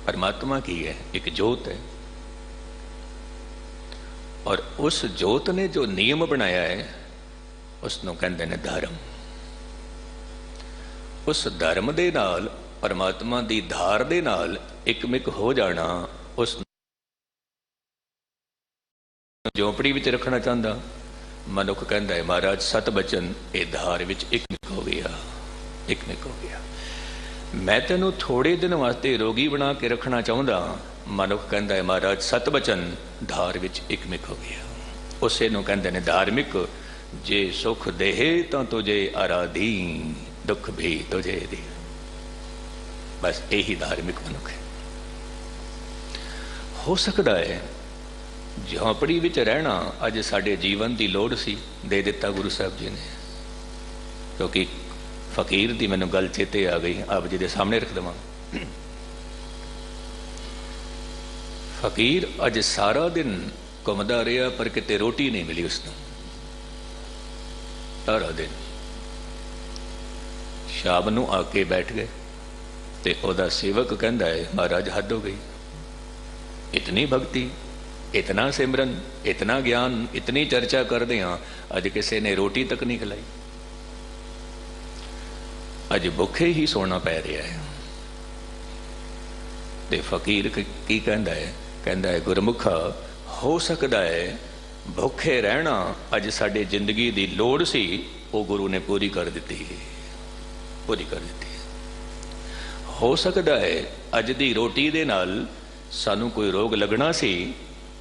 परमात्मा की है, एक जोत है, और उस जोत ने जो नियम बनाया है उसनों कहते हैं धर्म। उस धर्म दे नाल, परमात्मा की धार दे नाल एकमिक हो जाना, उस झोंपड़ी विच रखना चाहता मनुख कहता है महाराज सत बचन ये धार विच एकमिक हो गया, एकमिक हो गया। मैं तेनों थोड़े दिन वास्ते रोगी बना के रखना चाहता, मनुख कहता है महाराज सत बचन धार विच एकमिक हो गया। उसे नूं कहते ने धार्मिक। जे सुख देहे तो तुझे आराधी, दुख भी तुझे दे। बस यही धार्मिक मनुख है। हो सकता है झोंपड़ी विच रहना अज साडे जीवन की लोड़ सी, दे दिता गुरु साहब जी ने। क्योंकि फकीर की मैनूं गल चेते आ गई, आप जी के सामने रख देवां। फकीर अज सारा दिन घुमदा रहा पर किते रोटी नहीं मिली उसनूं, सारा दिन। शाम नूं आके बैठ गए ते ओदा सेवक कहंदा है महाराज हद हो गई, इतनी भक्ति, इतना सिमरन, इतना ज्ञान, इतनी चर्चा करते हाँ, अज किसी ने रोटी तक नहीं खिलाई। अज भुखे ही सोना पै रहा है। ते फकीर की कहता है, कहता है गुरमुखा हो सकता है भुखे रहना अज साडे जिंदगी की लोड़ सी, वो गुरु ने पूरी कर दी, पूरी कर दी। हो सकता है अज दी रोटी दे नाल सानू कोई रोग लगना सी,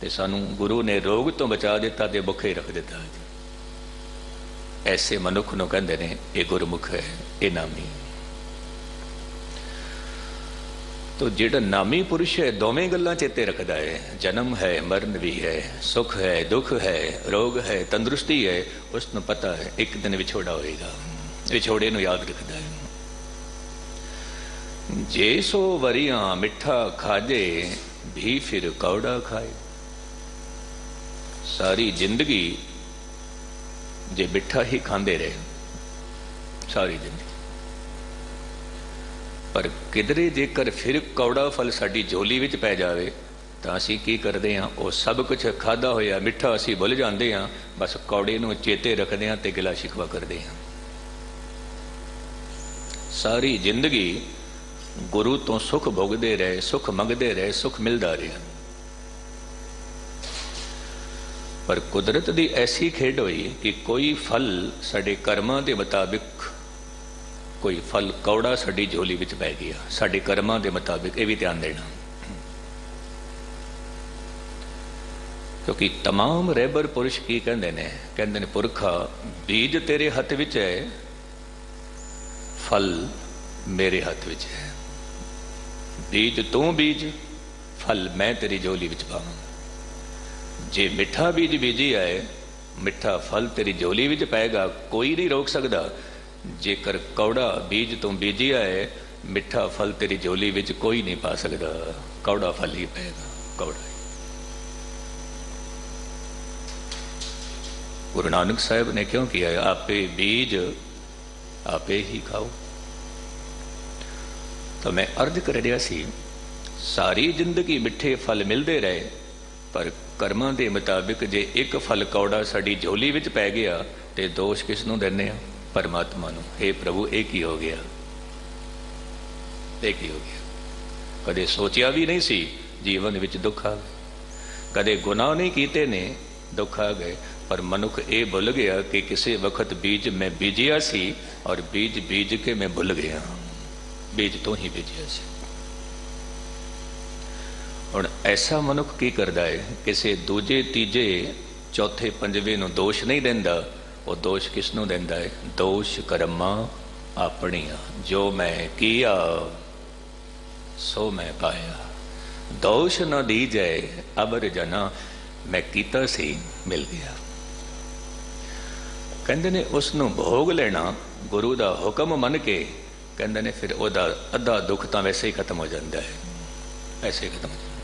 ते सानू गुरु ने रोग तो बचा दिता ते भुखे रख दिता। ऐसे मनुख नूं कहंदे ने ये गुरमुख है, ये नामी। तो जिहड़ा नामी पुरुष है दोवें गल्लां चेते रखदा है, जन्म है, मरण भी है, सुख है, दुख है, रोग है, तंदुरुस्ती है, उसनूं पता है एक दिन विछोड़ा होएगा, विछोड़े नूं याद रखदा है। जे सो वरियां मिठा खाजे भी फिर कौड़ा खाए। सारी जिंदगी जे मिठा ही खांदे रहे, सारी जिंदगी, पर किधरे जेकर फिर कौड़ा फल साडी झोली विच पै जावे तो असी की करते हैं, वो सब कुछ खादा होया मिठा असी भुल जाते हैं, बस कौड़े नूं चेते रखते हैं ते गिला शिकवा करते हैं। सारी जिंदगी गुरु तो सुख भोगते रहे, सुख मंगते रहे, सुख मिलता रहा, पर कुदरत की ऐसी खेड हुई कि कोई फल साडे कर्मां के मुताबिक, कोई फल कौड़ा साडी झोली विच पै गया, साडे कर्मां के मुताबिक। ये भी ध्यान देना, क्योंकि तमाम रहबर पुरुष की कहंदे ने, कहंदे ने पुरखा बीज तेरे हथ विच है, फल मेरे हथ विच है। बीज तू बीज, फल मैं तेरी झोली विच पावां। जे मिठा बीज बीजी आए, मिठा फल तेरी झोली विच पाएगा, कोई नहीं रोक सकता। जेकर कौड़ा बीज तू बीजी आए, मिठा फल तेरी झोली विच कोई नहीं पा सकता, कौड़ा फल ही पाएगा, कौड़ा। गुरु नानक साहब ने क्यों किया है, आपे बीज आपे ही खाओ। तो मैं अर्ज कर रहा सी, सारी जिंदगी मिठे फल मिलते रहे, पर कर्मां के मुताबिक जे एक फल कौड़ा साडी झोली विच पै गया तो दोष किसनूं दिंदे आ? परमात्मा नूं। हे प्रभु एक ही हो गया, एक ही हो गया। कदे सोचिया भी नहीं सी जीवन विच दुख आ गए, कदे गुनाह नहीं कीते ने दुख आ गए, पर मनुख ये भुल गया कि किसी वक्त बीज मैं बीजिया सी और बीज बीज के मैं भुल गया, बीज तो ही बीजिया सी। हुण ऐसा मनुख की करता है, किसी दूजे तीजे चौथे पंजवे नूं दोष नहीं देंदा, वो दोष किसनों देंदा है? दोष कर्मा ਆਪਣੀਆਂ, ਜੋ मैं किया सो मैं पाया, दोष न दीजै अबर जना, मैं कीता सी मिल गया। कहते ने उसनों भोग लेना गुरु का हुक्म मन के, कहते ने फिर ओदा अद्धा दुख तो वैसे ही खत्म हो जाता है, ऐसे ही खत्म हो जाता।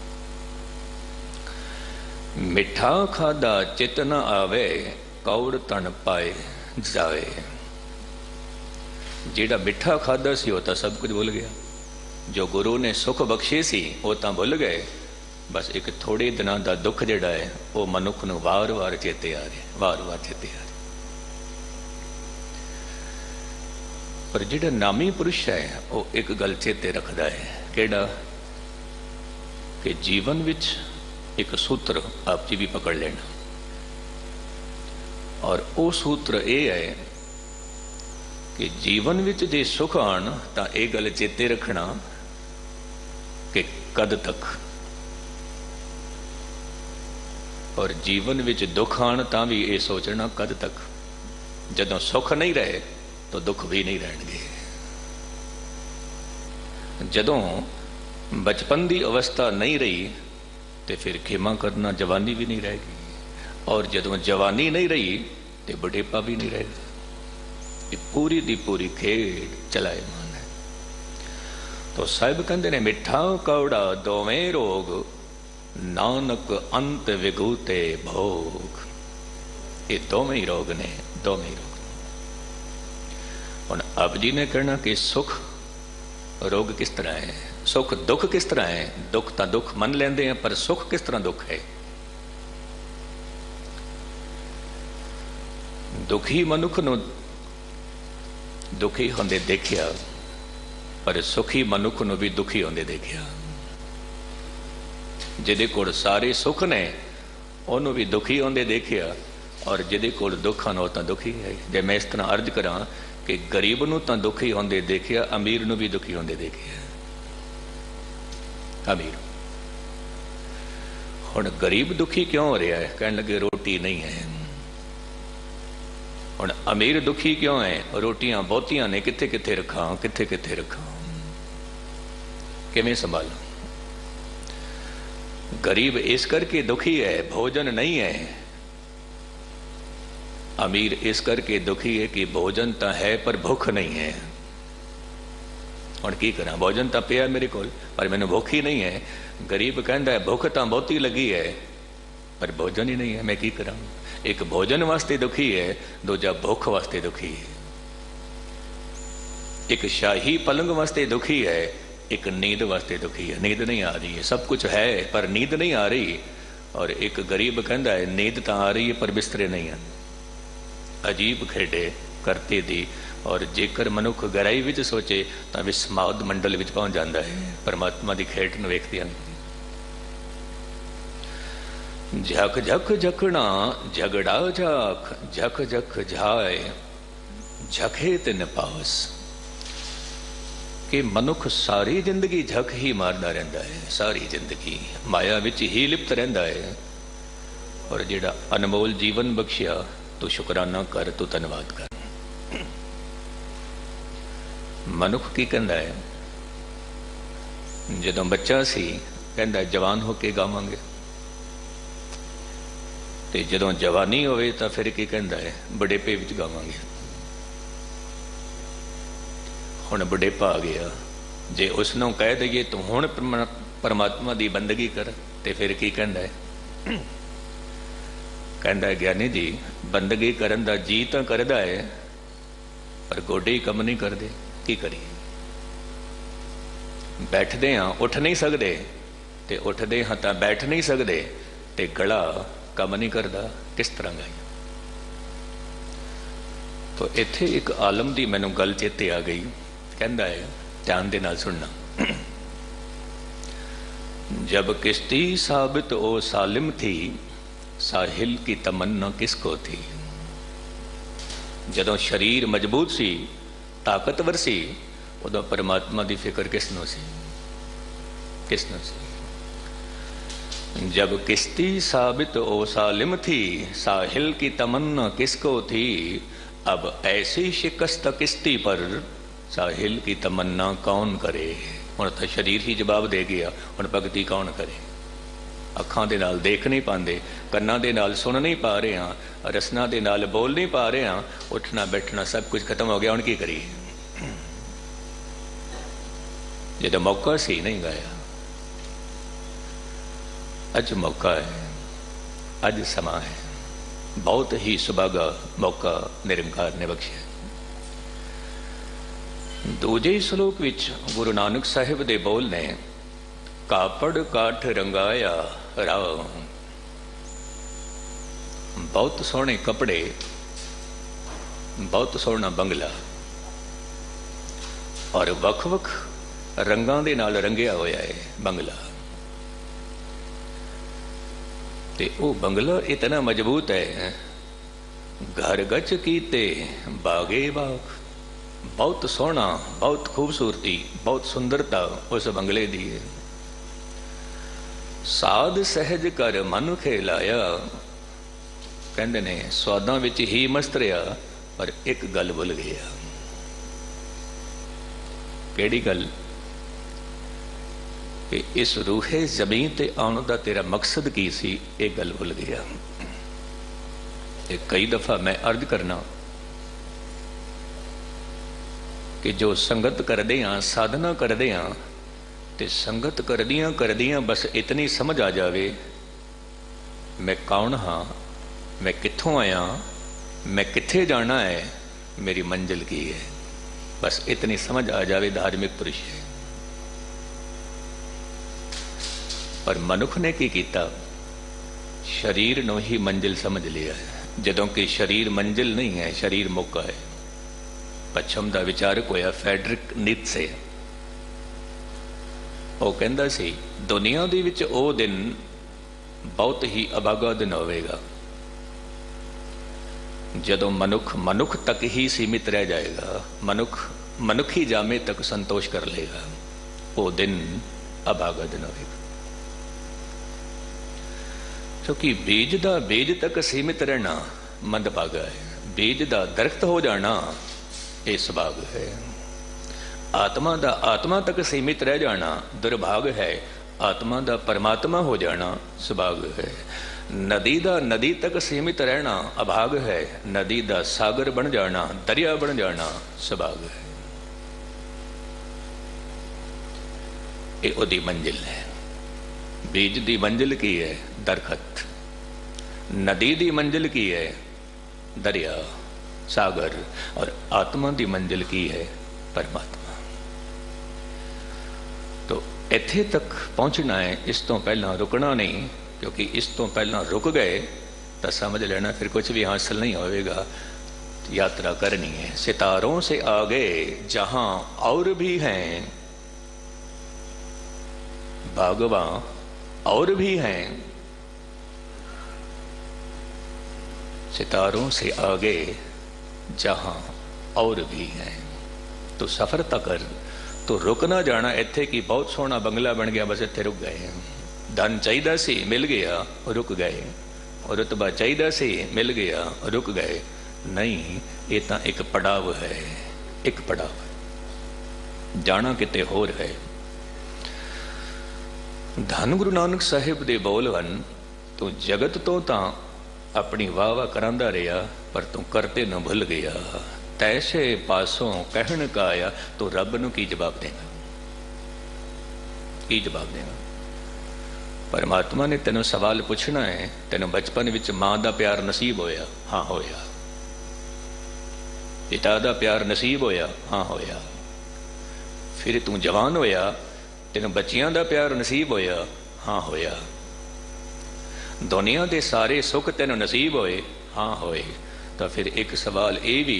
मिठा खादा चित न आवे, कौड़ तन पाए जावे। जिहड़ा मिठा खादा सी वो तो सब कुछ भुल गया, जो गुरु ने सुख बख्शे सी वो तो भुल गए। बस एक थोड़े दिनों का दुख जिहड़ा है वो मनुख नूं वार वार चेते आ रहा, वार वार चेते आ रहा। पर जिहड़ा नामी पुरुष है वो एक गल चेते रखता है, किहड़ा कि जीवन विच एक सूत्र आप जी भी पकड़ लेना, और वो सूत्र ये है कि जीवन विच जे सुख आण तां ये गल चेते रखना कि कद तक, और जीवन विच दुख आण तां भी ये सोचना कद तक। जदों सुख नहीं रहे तो दुख भी नहीं रहेंगे। जदों बचपन की अवस्था नहीं रही तो फिर खेमा करना जवानी भी नहीं रहेगी, और जदों जवानी नहीं रही तो बुढ़ेपा भी नहीं रहेगा। ये पूरी दी पूरी खेड चलायमान है। तो साहिब कहते ने मिठा कौड़ा दोवें रोग, नानक अंत विगूते भोग। ये दोवें ही रोग ने, दोवें ही रोग। हुण आप जी ने कहना कि सुख रोग किस तरह है, सुख दुख किस तरह है। दुख तो दुख मन लेंदे हैं, पर सुख किस तरह दुख है। दुखी मनुख नूं दुखी होंदे देखिया, पर सुखी मनुख नूं भी दुखी होंदे देखिया। जिहदे कोल सारे सुख ने उन्होंने भी दुखी होंदे देखिया, और जिहदे कोल दुख न वो तो दुखी है। जे मैं इस तरह अर्ज करा कि गरीब नूं तां दुखी होंदे देखिया, अमीर नूं भी दुखी होंदे देखिया। अमीर हुण गरीब दुखी क्यों हो रहा है, कहण लगे रोटी नहीं है। हुण अमीर दुखी क्यों है, रोटियां बहुतियां ने, कित्थे कित्थे रखा, कित्थे कित्थे रखा, किवें संभालां। गरीब इस करके दुखी है भोजन नहीं है, अमीर इस करके दुखी है कि भोजन तो है पर भुख नहीं है। हुण की करा, भोजन तो पिया मेरे कोल पर मैनूं भुख ही नहीं है। गरीब कहता है भुख तो बहुती लगी है पर भोजन ही नहीं है, मैं की करा। एक भोजन वास्ते दुखी है, दूजा भुख वास्ते दुखी है। एक शाही पलंग वास्ते दुखी है, एक नींद वास्ते दुखी है। नींद नहीं आ रही है, सब कुछ है पर नींद नहीं आ रही। और एक गरीब कहता है नींद तो आ रही है पर बिस्तरे नहीं हैं। अजीब खेडे करते दी। और जेकर मनुख गहराई विच सोचे तो विस्माद मंडल विच पहुंच जाता है, परमात्मा की खेड नूं वेखदियां। झक झक झकना झगड़ा झाक, झक झक झाए झके तिन पास। कि मनुख सारी जिंदगी झक ही मारदा रहिंदा है, सारी जिंदगी माया विच ही लिप्त रहिंदा है। और जिहड़ा अनमोल जीवन बख्शिया तू शुकराना कर, तू धन्यवाद कर। मनुख की कहंदा है, जदों बच्चा सी कहंदा जवान होके गावांगे, ते जदों जवानी होवे तां फिर की कहंदा है बुढ़ेपे विच गावांगे। हुण बुढ़ेपा आ गया, जे उसनों कह दईए तू हुण परमात्मा की बंदगी कर ते फिर की कहंदा है। कहंदा है ज्ञानी जी बंदगी करन दा जी तां करदा है पर गोडे ही कम नहीं करदे, की करिए। बैठदे हाँ उठ नहीं सकते, ते उठदे हाँ तां बैठ नहीं सकते, ते गला कम नहीं करता, किस तरह गाइए। तो इत्थे एक आलम की मैनू गल चेते आ गई। कहता है ध्यान दे नाल सुनना। जब किश्ती साबित ओ सालिम थी, साहिल की तमन्ना किसको थी। जदों शरीर मजबूत सी, ताकतवर सी, उदों परमात्मा की फिक्र किसनों सी, किसनों सी। जब किश्ती साबित ओ सालिम थी, साहिल की तमन्ना किसको थी। अब ऐसी शिकस्त किश्ती पर साहिल की तमन्ना कौन करे। हुण तां शरीर ही जवाब दे गया, हुण भगती कौन करे। ਅੱਖਾਂ ਦੇ ਨਾਲ ਦੇਖ ਨਹੀਂ ਪਾਉਂਦੇ, ਕੰਨਾਂ ਦੇ ਨਾਲ ਸੁਣ ਨਹੀਂ ਪਾ ਰਹੇ ਹਾਂ, ਰਸਨਾ ਦੇ ਨਾਲ ਬੋਲ ਨਹੀਂ ਪਾ ਰਹੇ ਹਾਂ, ਉੱਠਣਾ ਬੈਠਣਾ ਸਭ ਕੁਝ ਖਤਮ ਹੋ ਗਿਆ। ਹੁਣ ਕੀ ਕਰੀਏ? ਜਦੋਂ ਮੌਕਾ ਸੀ ਨਹੀਂ ਗਾਇਆ। ਅੱਜ ਮੌਕਾ ਹੈ, ਅੱਜ ਸਮਾਂ ਹੈ, ਬਹੁਤ ਹੀ ਸੁਭਾਗਾ ਮੌਕਾ ਨਿਰੰਕਾਰ ਨੇ ਬਖਸ਼ਿਆ। ਦੂਜੇ ਸ਼ਲੋਕ ਵਿੱਚ ਗੁਰੂ ਨਾਨਕ ਸਾਹਿਬ ਦੇ ਬੋਲ ਨੇ, ਕਾਪੜ ਕਾਠ ਰੰਗਾਇਆ ਰਾਮ। ਬਹੁਤ ਸੋਹਣੇ ਕੱਪੜੇ, ਬਹੁਤ ਸੋਹਣਾ ਬੰਗਲਾ ਔਰ ਵੱਖ-ਵੱਖ ਰੰਗਾਂ ਦੇ ਨਾਲ ਰੰਗਿਆ ਹੋਇਆ ਹੈ ਬੰਗਲਾ। ਤੇ ਉਹ ਬੰਗਲਾ ਇਤਨਾ ਮਜ਼ਬੂਤ ਹੈ, ਘਰ ਗੱਚ ਕੀਤੇ ਬਾਗੇ ਬਾਗ। ਬਹੁਤ ਸੋਹਣਾ, ਬਹੁਤ ਖੂਬਸੂਰਤੀ, ਬਹੁਤ ਸੁੰਦਰਤਾ ਉਸ ਬੰਗਲੇ ਦੀ ਹੈ। ਸਾਧ ਸਹਿਜ ਕਰ ਮਨ ਖੇਲਾਇਆ। ਕਹਿੰਦੇ ਨੇ ਸਵਾਦਾਂ ਵਿੱਚ ਹੀ ਮਸਤ ਰਿਹਾ, ਪਰ ਇੱਕ ਗੱਲ ਭੁੱਲ ਗਿਆ। ਕਿਹੜੀ ਗੱਲ? ਕਿ ਇਸ ਰੂਹੇ ਜ਼ਮੀਨ ਤੇ ਆਉਣ ਦਾ ਤੇਰਾ ਮਕਸਦ ਕੀ ਸੀ, ਇਹ ਗੱਲ ਭੁੱਲ ਗਿਆ। ਇਹ ਕਈ ਦਫਾ ਮੈਂ ਅਰਜ਼ ਕਰਨਾ ਕਿ ਜੋ ਸੰਗਤ ਕਰਦੇ ਹਾਂ, ਸਾਧਨਾ ਕਰਦੇ ਹਾਂ, ਤੇ ਸੰਗਤ ਕਰਦਿਆਂ ਕਰਦਿਆਂ ਬਸ ਇਤਨੀ ਸਮਝ ਆ ਜਾਵੇ, ਮੈਂ ਕੌਣ ਹਾਂ, ਮੈਂ ਕਿੱਥੋਂ ਆਇਆ, ਮੈਂ ਕਿੱਥੇ ਜਾਣਾ ਹੈ, ਮੇਰੀ ਮੰਜ਼ਿਲ ਕੀ ਹੈ, ਬਸ ਇਤਨੀ ਸਮਝ ਆ ਜਾਵੇ, ਧਾਰਮਿਕ ਪੁਰਸ਼ ਹੈ। ਪਰ ਮਨੁੱਖ ਨੇ ਕੀ ਕੀਤਾ? ਸਰੀਰ ਨੂੰ ਹੀ ਮੰਜ਼ਿਲ ਸਮਝ ਲਿਆ ਹੈ, ਜਦੋਂ ਕਿ ਸਰੀਰ ਮੰਜ਼ਿਲ ਨਹੀਂ ਹੈ, ਸਰੀਰ ਮੌਕਾ ਹੈ। ਪੱਛਮ ਦਾ ਵਿਚਾਰਕ ਹੋਇਆ ਫੈਡਰਿਕ ਨੀਤਸੇ, ਉਹ ਕਹਿੰਦਾ ਸੀ ਦੁਨੀਆ ਦੇ ਵਿੱਚ ਉਹ ਦਿਨ ਬਹੁਤ ਹੀ ਅਭਾਗਾ ਦਿਨ ਹੋਵੇਗਾ ਜਦੋਂ ਮਨੁੱਖ ਤੱਕ ਹੀ ਸੀਮਿਤ ਰਹਿ ਜਾਏਗਾ, ਮਨੁੱਖੀ ਜਾਮੇ ਤੱਕ ਸੰਤੋਸ਼ ਕਰ ਲੇਗਾ। ਉਹ ਦਿਨ ਅਭਾਗਾ ਦਿਨ ਹੋਵੇਗਾ, ਕਿਉਂਕਿ ਬੀਜ ਤੱਕ ਸੀਮਿਤ ਰਹਿਣਾ ਮੰਦਭਾਗਾ ਹੈ, ਬੀਜ ਦਾ ਦਰਖਤ ਹੋ ਜਾਣਾ ਇਹ ਸੁਭਾਗ ਹੈ। ਆਤਮਾ ਦਾ ਆਤਮਾ ਤੱਕ ਸੀਮਿਤ ਰਹਿ ਜਾਣਾ ਦੁਰਭਾਗ ਹੈ, ਆਤਮਾ ਦਾ ਪਰਮਾਤਮਾ ਹੋ ਜਾਣਾ ਸੁਭਾਗ ਹੈ। ਨਦੀ ਦਾ ਨਦੀ ਤੱਕ ਸੀਮਿਤ ਰਹਿਣਾ ਅਭਾਗ ਹੈ, ਨਦੀ ਦਾ ਸਾਗਰ ਬਣ ਜਾਣਾ, ਦਰਿਆ ਬਣ ਜਾਣਾ ਸੁਭਾਗ ਹੈ। ਇਹ ਉਹਦੀ ਮੰਜ਼ਿਲ ਹੈ। ਬੀਜ ਦੀ ਮੰਜ਼ਿਲ ਕੀ ਹੈ? ਦਰਖਤ। ਨਦੀ ਦੀ ਮੰਜ਼ਿਲ ਕੀ ਹੈ? ਦਰਿਆ, ਸਾਗਰ। ਔਰ ਆਤਮਾ ਦੀ ਮੰਜ਼ਿਲ ਕੀ ਹੈ? ਪਰਮਾਤਮਾ। ਤੋ ਇੱਥੇ ਤੱਕ ਪਹੁੰਚਣਾ ਹੈ, ਇਸ ਤੋਂ ਪਹਿਲਾਂ ਰੁਕਣਾ ਨਹੀਂ, क्योंकि इस तो पहला रुक गए तो समझ लेना फिर कुछ भी हासिल नहीं होएगा। यात्रा करनी है, सितारों से आगे जहां और भी हैं भगवान, और भी हैं सितारों से आगे जहां और भी हैं। तो सफर तक कर, तो रुक ना जाना इत्थे कि बहुत सोहना बंगला बन गया बस इत्थे रुक गए। धन चाहिदा सी मिल गया रुक गए, और रुतबा चाहिदा सी मिल गया रुक गए। नहीं, ये तो एक पड़ाव है, एक पड़ाव है, जाना किते होर है। धन गुरु नानक साहिब दे बोल हन, तू जगत तो तां अपनी वाह वाह करांदा रहा, पर तू करते न भुल गया। तैसे पासों कहण का आया, तो रब नूं की जवाब देगा? की जवाब देगा? परमात्मा ने तेनों सवाल पूछना है, तेनों बचपन विच मां दा प्यार नसीब होया? हाँ होया। पिता दा प्यार नसीब होया? हाँ होया। फिर तू जवान होया, तेनों बच्चियां दा प्यार नसीब होया? हाँ होया। दुनिया दे सारे सुख तेनों नसीब होए? हाँ होए। तो फिर एक सवाल ये भी,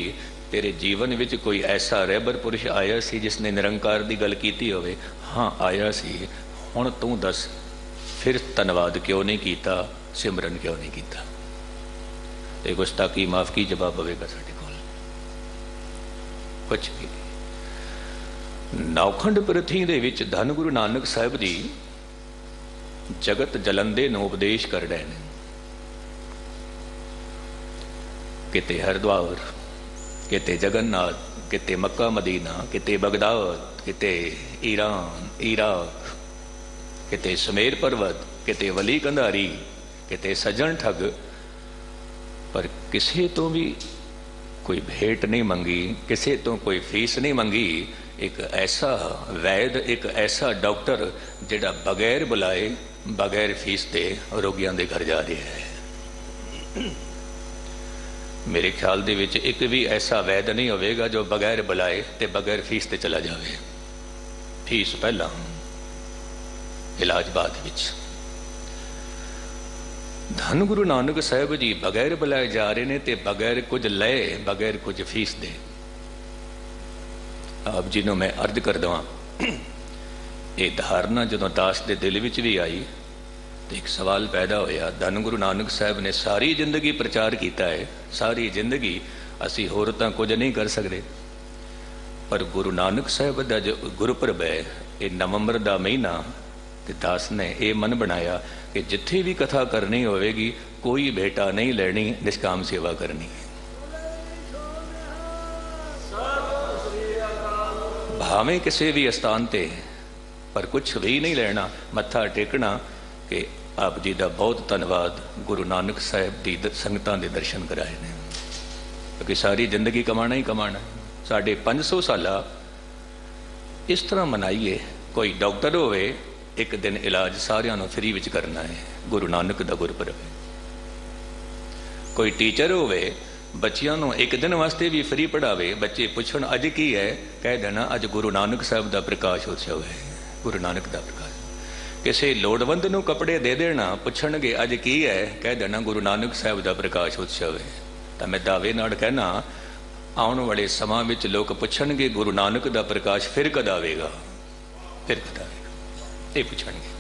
तेरे जीवन विच कोई ऐसा रहबर पुरुष आया सी जिसने निरंकार दी गल कीती होवे? हाँ आया सी। हुण तू दस, फिर धन्यवाद क्यों नहीं किया, सिमरन क्यों नहीं किया? तो गुस्ताखी माफ की जवाब होगा साडे कोल? कुछ भी नहीं। नौखंड प्रथी दे विच धन गुरु नानक साहिब जी जगत जलंदे नूं उपदेश कर रहे हैं। किते हरिद्वार, किते जगन्नाथ, किते मक्का मदीना, किते बगदाद, किते ईरान इराक, किते सुमेर पर्वत, किते वली कंधारी, किते सज्जन ठग, पर किसी तो भी कोई भेंट नहीं मंगी, किसी तो कोई फीस नहीं मंगी। एक ऐसा वैद, एक ऐसा डॉक्टर जिहड़ा बगैर बुलाए बगैर फीस दे रोगियों के घर जा रहा है। मेरे ख्याल दे विच एक भी ऐसा वैद नहीं होवेगा जो बगैर बुलाए ते बगैर फीस ते चला जाए। फीस पहला, इलाज बाद विच। धन गुरु नानक साहब जी बगैर बुलाए जा रहे ने ते बगैर कुछ लए, बगैर कुछ फीस दे। आप जी नूं मैं अर्ज कर दवां, ये धारणा जदों दास दे दिल विच भी आई तो एक सवाल पैदा होया। धन गुरु नानक साहब ने सारी जिंदगी प्रचार किया है, सारी जिंदगी असी होर तां कुछ नहीं कर सकते, पर गुरु नानक साहब का जो गुरपुरब है, ये नवंबर का महीना, ते दास ने यह मन बनाया कि जिथे भी कथा करनी होवेगी कोई भेटा नहीं लेनी, निष्काम सेवा करनी है। भावें किसी भी स्थान ते, पर कुछ भी नहीं लेना, मत्था टेकना कि आप जी का बहुत धन्यवाद, गुरु नानक साहब की संगतां दे दर्शन कराए ने, क्योंकि सारी जिंदगी कमाना ही कमाना। साढ़े 500 साल इस तरह मनाइए, कोई डॉक्टर होवे एक दिन इलाज सारियां नूं फ्री विच करना है, गुरु नानक दा गुरपुरब है। कोई टीचर होवे बच्चियां नूं एक दिन वास्ते भी फ्री पढ़ावे, बच्चे पुछण अज की है, कह देना अज गुरु नानक साहब का प्रकाश उत्सव है, गुरु नानक का प्रकाश। किसी लोड़वंद नूं कपड़े दे देना, पुछणगे अज की है, कह देना गुरु नानक साहब का प्रकाश उत्सव है। तो मैं दावे नाल कहना, आने वाले समां विच लोग पुछणगे गुरु नानक का प्रकाश फिर कद आवेगा, फिर कद आवेगा, ये पुछणगे।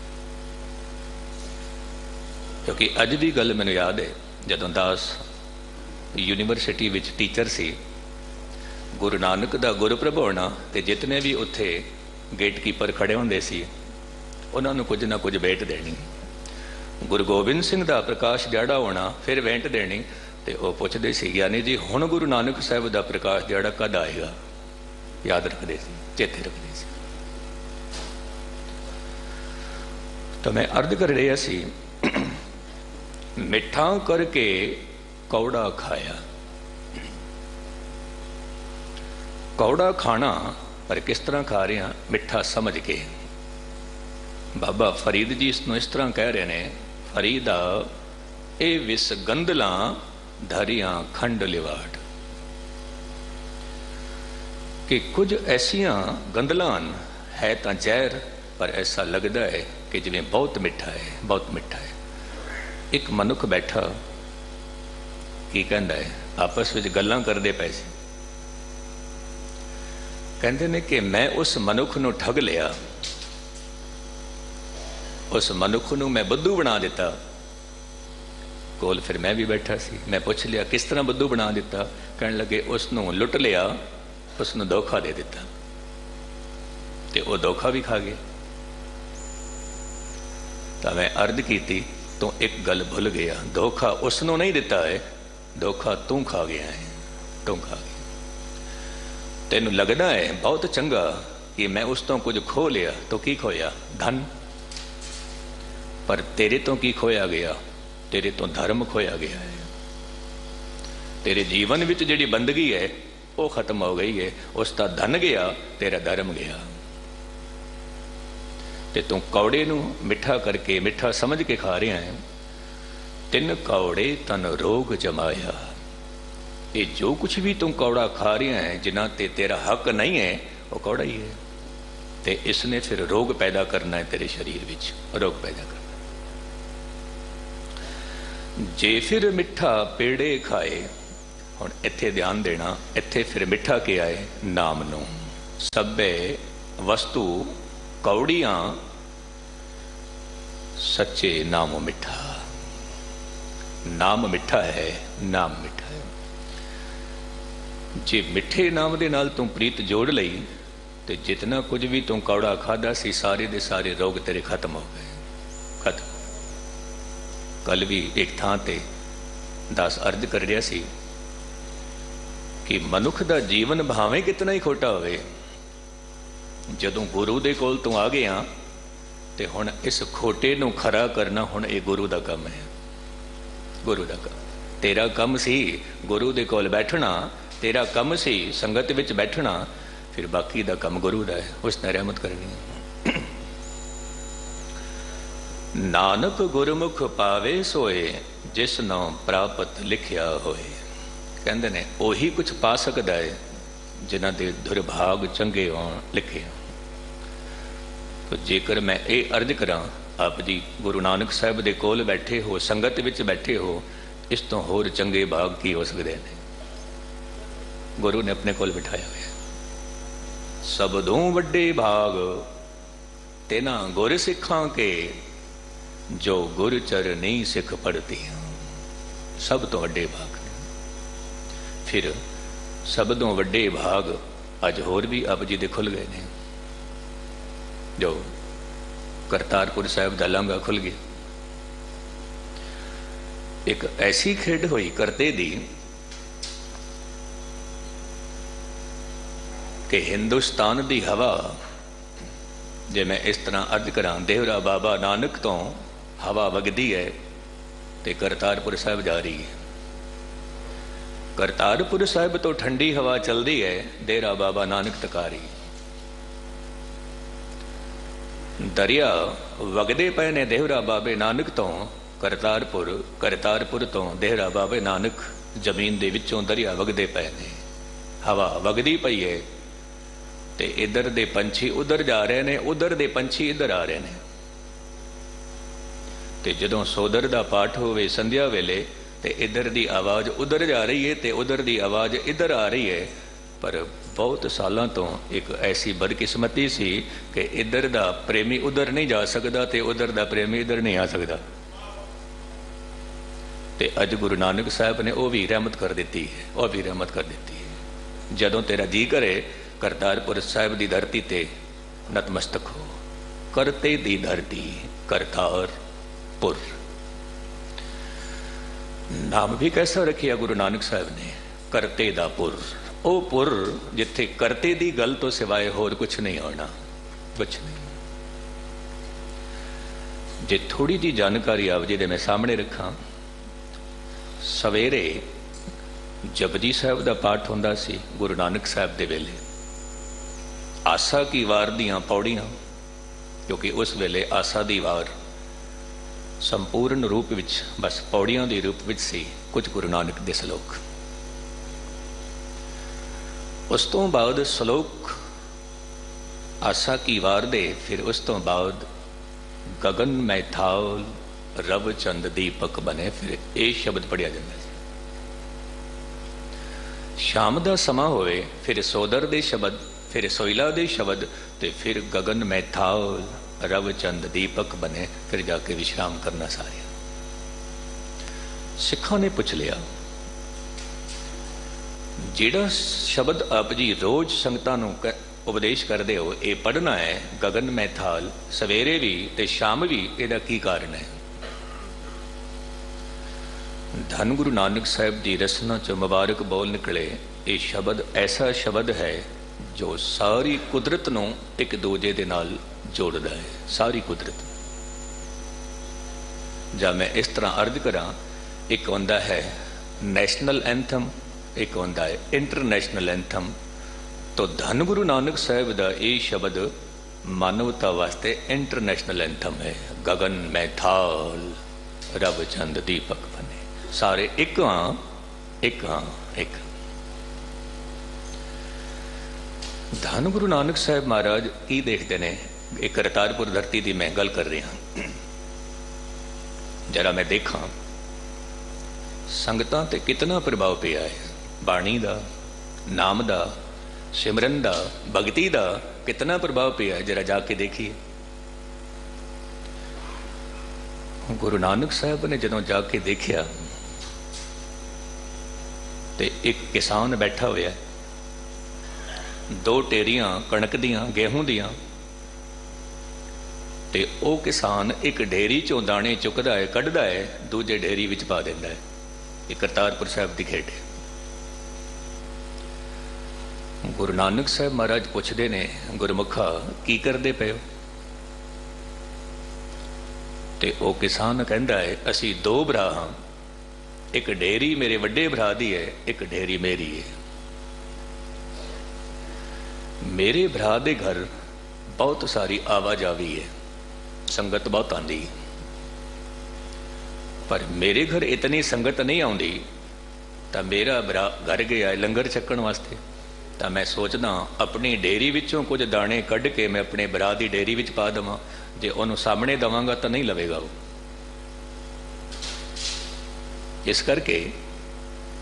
क्योंकि अज भी गल मैनूं याद है, जदों दास यूनीवर्सिटी विच टीचर सी, गुरु नानक का गुरपुरब होना ते जितने भी उत्थे गेटकीपर खड़े होंदे सी उन्होंने कुछ ना कुछ भेंट देनी। गुरु गोबिंद सिंह का प्रकाश दिहाड़ा होना, फिर भेंट देनी, तो वह पुछते सी ज्ञानी जी हुण गुरु नानक साहब का प्रकाश दिहाड़ा कद आएगा, याद रखते सी, चेते रखते सी। तो मैं अर्ज कर रहा सी, मिठा करके कौड़ा खाया। कौड़ा खाना पर किस तरह खा रहे हैं, मिठा समझ के। बाबा फरीद जी इसनों इस तरह कह रहे हैं, फरीदा ए विस गंदला धरिया खंड लिवाड़, कि कुछ ऐसियां गंदलान है तो जहर, पर ऐसा लगता है कि जिवें बहुत मिठा है, बहुत मिठा है। एक मनुख बैठा की कहता है, आपस में गल्लां करते पे सी, कहते ने कि मैं उस मनुख नूं ठग लिया, उस मनुख नूं मैं बुद्धू बना दिता। कोल फिर मैं भी बैठा सी, मैं पूछ लिया किस तरह बुद्धू बना दिता, कहने लगे उसनूं लुट लिया, उसनूं धोखा दे दिता, ते वो धोखा भी खा गया। तो मैं अर्ज की, तो एक गल भुल गया, धोखा उसनों नहीं दिता है, धोखा तू खा गया है, तू खा गया। तेनू लगता है बहुत चंगा कि मैं उस तो कुछ खो लिया, तो की खोया, धन, पर तेरे तो की खोया गया, तेरे तो धर्म खोया गया है। तेरे जीवन विच जिहड़ी बंदगी है वो खत्म हो गई है, उसका धन गया, तेरा धर्म गया। ते तू कौड़े नूं मिठा करके मिठा समझ के खा रहा है। तिन कौड़े तन रोग जमाया, ये जो कुछ भी तुम कौड़ा खा रहा है जिन्हां ते तेरा हक नहीं है, वो कौड़ा ही है। ते इसने फिर रोग पैदा करना है, तेरे शरीर विच रोग पैदा करना। जे फिर मिठा पेड़े खाए, हुण इत्थे ध्यान देना, इत्थे फिर मिठा क्या है, नाम नूं। सभे वस्तु कौड़ियां, सच्चे नाम मिठा। नाम मिठा है, नाम मिठा है। जे मिठे नाम दे नाल तू प्रीत जोड़ लई, तो जितना कुछ भी तू कौड़ा खादा सी, सारे दे सारे रोग तेरे खत्म हो गए, खत्म। कल भी एक थां ते दास अर्ज कर रहा सी कि मनुख का जीवन भावें कितना ही खोटा होवे, जदों गुरु दे कोल तू आ गया तो हुण इस खोटे नूं खरा करना हुण ये गुरु का काम है। गुरु का काम, तेरा काम सी गुरु दे कोल बैठना, तेरा काम सी संगत विच बैठना, फिर बाकी दा काम गुरु दा है, उसने रहमत करनी है। नानक गुरमुख पावे सोए, जिस नाम प्राप्त लिखिया होए। कहते ने ओही कुछ पा सकता है जिन्हां दे दुर्भाग चंगे होण लिखे। तो जेकर मैं ये अर्ज करा, आप जी गुरु नानक साहब दे कोल बैठे हो, संगत विच बैठे हो, इस तो होर चंगे भाग की हो सकते हैं। गुरु ने अपने कोल बिठाया हुआ। सबदों वड्डे भाग तेना गुर सिखां के, जो गुर चरनी सिख पढ़ती। सब तो वड्डे भाग। फिर सबदों वड्डे भाग अज होर भी आप जी दे खुल गए ने। जो करतारपुर साहब दा लांघा खुल गया। एक ऐसी खेड हुई करते दी कि हिंदुस्तान दी हवा, जे मैं इस तरह अर्ज करा, देवरा बाबा नानक तो हवा वगदी है तो करतारपुर साहब जा रही है। करतारपुर साहब तो ठंडी हवा चलती है, डेरा बाबा नानक तक आ रही। दरिया वगदे पे ने देवरा बाबे नानक तो करतारपुर, करतारपुर तो देहरा बाबे नानक, जमीन दे विचों दरिया वगदे पे ने, हवा वगदी पई है। ते इधर दे पंछी उधर जा रहे ने, उधर दे पंछी इधर आ रहे ने। ते जदों सोदर दा पाठ होवे संध्या वेले, ते इधर दी आवाज़ उधर जा रही है, ते उधर दी आवाज़ इधर आ रही है। पर बहुत सालों तो एक ऐसी बदकिस्मती सी कि इधर दा प्रेमी उधर नहीं जा सकता, ते उधर दा प्रेमी इधर नहीं आ सकता। ते अज गुरु नानक साहब ने वह भी रहमत कर दी है, वह भी रहमत कर दी है। जदों तेरा जी करे करतारपुर साहब की धरती ते नतमस्तक हो। करते दी धरती करतारपुर, नाम भी कैसा रखिया गुरु नानक साहब ने, करते दा पुर। ओ पुर जिथे करते दी गल तो सिवाय होर कुछ नहीं होना, कुछ नहीं। जे थोड़ी जी जानकारी आप जी दे मैं सामने रखा, सवेरे जपजी साहब का पाठ होंदा सी गुरु नानक साहब दे वेले। आसा की वार दियां पौड़ियां, क्योंकि उस वेले आसा दी वार संपूर्ण रूप विच बस पौड़ियां दे रूप विच सी। कुछ गुरु नानक दे सलोक, उस तो बाद सलोक आसा की वार दे, फिर उस तो बाद गगन मैथाल रब चंद दीपक बने, फिर ये शब्द पढ़िया जाता है। शाम का समा होए फिर सोदर दे शब्द, फिर सोइला दे शब्द, ते फिर गगन मैथाल रब चंद दीपक बने, फिर जाके विश्राम करना सारे। सिखा ने पूछ लिया, जिहड़ा शब्द आप जी रोज संगतां नूं उपदेश करते हो, ये पढ़ना है गगन मैथाल सवेरे भी ते शाम भी, इसका की कारण है? धन गुरु नानक साहब की रसना च मुबारक बोल निकले, ये शब्द ऐसा शब्द है जो सारी कुदरत नूं एक दूजे दे नाल जोड़दा है, सारी कुदरत। जब मैं इस तरह अर्ज करा, एक होंदा है नैशनल एंथम, एक होंदा है इंटरनेशनल एंथम। तो धन गुरु नानक साहब का ये शब्द मानवता वास्ते इंटरनेशनल एंथम है। गगन मैथाल रब चंद दीपक बने, सारे एक हाँ एक हाँ एक। धन गुरु नानक साहब महाराज की देखते ने, एक करतारपुर धरती की मैं गल कर रहा, जरा मैं देखा संगतां ते कितना प्रभाव पिया है। बाणी का, नाम का, सिमरन का, भगती का कितना प्रभाव पिया है, जरा जाके देखिए। गुरु नानक साहब ने जदों जाके देखिया ते एक किसान बैठा हुआ है, दो टेरियां कणक दियां गेहूं दियां, ते ओ किसान एक डेरी चों दाने चुकदा है, कढ़दा है, दूजे डेरी विच पा दिंदा है। ये करतारपुर साहब की खेड है। गुरु नानक साहब महाराज पुछते ने, गुरमुखा की करते पे हो? ते ओ किसान कहता है, असी दो भरा हाँ, एक डेरी मेरे वड्डे भरा दी है, एक डेरी मेरी है। मेरे भरा दे घर बहुत सारी आवाजावी है, संगत बहुत आती, पर मेरे घर इतनी संगत नहीं आती, तो मेरा भरा घर गया है लंगर छकण वास्ते। तो मैं सोचदा अपनी डेरी विचों कुछ दाने कढ़ के मैं अपने भरा की डेरी विच पा देवां, जे उन्होंने सामने देवांगा तो नहीं लवेगा वो। इस करके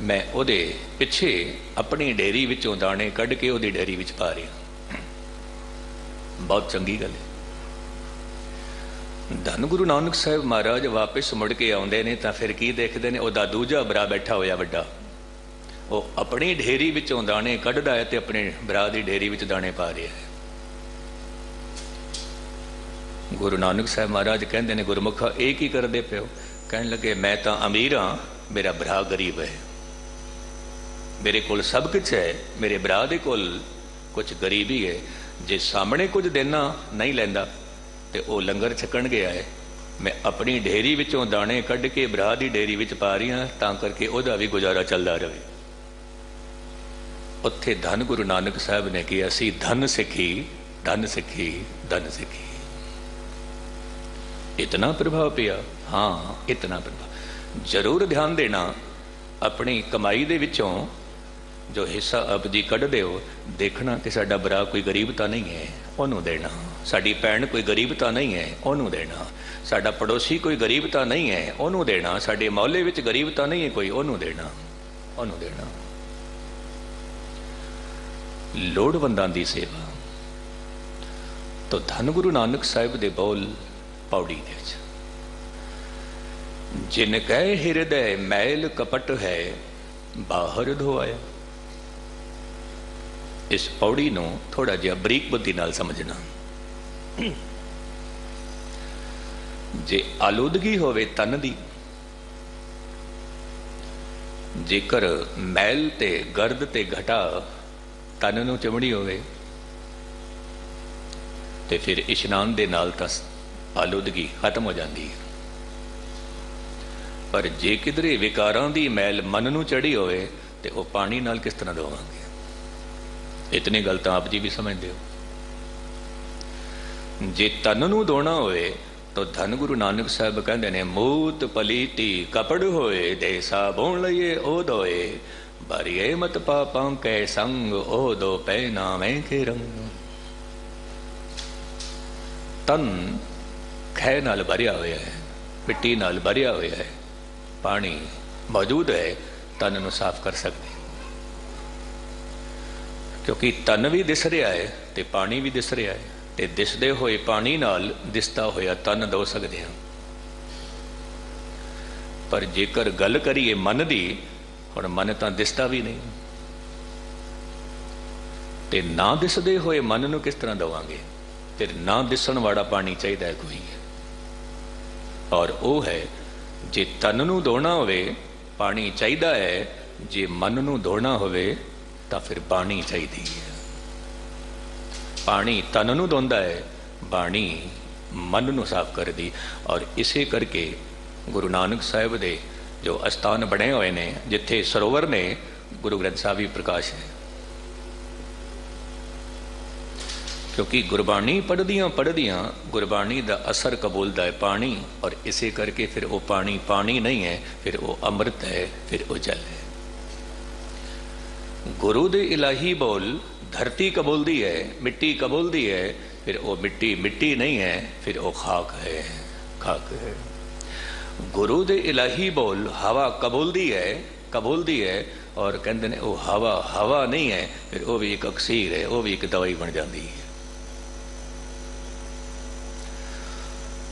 मैं उहदे पिछे अपनी डेरी विचों दाने कढ़ के उहदी डेरी विच पा रहा। बहुत चंगी गल है। धन गुरु नानक साहब महाराज वापस मुड़ के आउंदे ने, तो फिर की देखते हैं, उहदा दूजा भरा बैठा होया वड्डा, वो अपनी डेरी विचों दाने कढ़दा है ते अपने भरा की डेरी विच दाने पा रहा है। गुरु नानक साहब महाराज कहते हैं, गुरमुखा ये की करते पे हो? कहने लगे, मैं तो अमीर हाँ, मेरा भरा गरीब है। मेरे कोल सब कुछ है, मेरे भरा दे कोल कुछ गरीबी है। जे सामने कुछ देना नहीं लैंदा तो वह लंगर छकण गया है। मैं अपनी डेरी विचों दाने कढ़ के भरा की डेरी विच पा रही हाँ, तां करके उहदा भी गुजारा चलता रहे। उत्थे धन गुरु नानक साहब ने कहा, असी धन सिखी, धन सिखी, धन सिखी। इतना प्रभाव पिया? हाँ, इतना प्रभाव। जरूर ध्यान देना, अपनी कमाई दे विचों जो हिस्सा आप जी कढ़दे हो, देखना कि साडा भरा कोई गरीबता नहीं है, उन्होंने देना। साडी भैन कोई गरीबता नहीं है, उन्होंने देना। साडा पड़ोसी कोई गरीबता नहीं है, उन्होंने देना। साडे मोहल्ले विच गरीबता नहीं है कोई, उन्होंने देना, उन्होंने देना। लोड़वंदां दी सेवा। तो धन गुरु नानक साहिब दे बोल पौड़ी दे, जिन कह हृदय मैल कपट है, बाहर धोआया। इस पौड़ी नूं थोड़ा जिहा बरीक बुद्धि नाल समझना। जे आलूदगी होवे तन दी, जेकर मैल ते गर्द ते घटा तन नूं चिमड़ी होवे, ते फिर इशनान दे नाल तां आलूदगी खत्म हो जाती है। पर जे किधरे विकारां दी मैल मन नूं चढ़ी होवे ते वो पानी नाल किस तरह धोवांगे? इतनी गल तां आप जी भी समझते हो। जे तन नूं धोना होवे तो धन गुरु नानक साहब कहते हैं, मूत पलीती कपड़ होए, दे साबुण लइए ओ धोए, भरिए मत पापां कै संग, ओ दो पैना में के रंग। तन खै नाल भरिया होया है, मिट्टी नाल भरिया होया है, पानी मौजूद है, तन नूं साफ कर सकते। क्योंकि तन भी दिस रहा है तो पानी भी दिस रहा है, तो दिसदे होए पानी नाल दिसता होया तन धो सकते हैं। पर जेकर गल करिए मन की, हुण मन तो दिसता भी नहीं, तो ना दिसदे होए मन नूं किस तरह धोवांगे? फिर ना दिसण वाला पानी चाहिए है कोई, और वह है जे तन नूं धोना होवे पानी चाहिए है, जे मन नूं धोना होवे तो फिर बाणी चाहिए है। पानी तन नूं धोंदा है, बाणी मन नूं साफ कर दी। और इसे करके गुरु नानक साहिब दे जो अस्थान बने हुए ने, जिथे सरोवर ने, गुरु ग्रंथ साहिब भी प्रकाश है। क्योंकि गुरबाणी पढ़दियां पढ़दियां गुरबाणी का असर कबूलता है पानी, और इसे करके फिर वो पानी पानी नहीं है, फिर वो अमृत है, फिर वो जल है। गुरु दे इलाही बोल धरती कबूलती है, मिट्टी कबूलती है, फिर वो मिट्टी मिट्टी नहीं है, फिर वो खाक है, खाक है। गुरु दे इलाही बोल हवा कबूलती है, और कहते हैं वो हवा हवा नहीं है, फिर वो भी एक अक्सीर है, वो भी एक दवाई बन जाती है।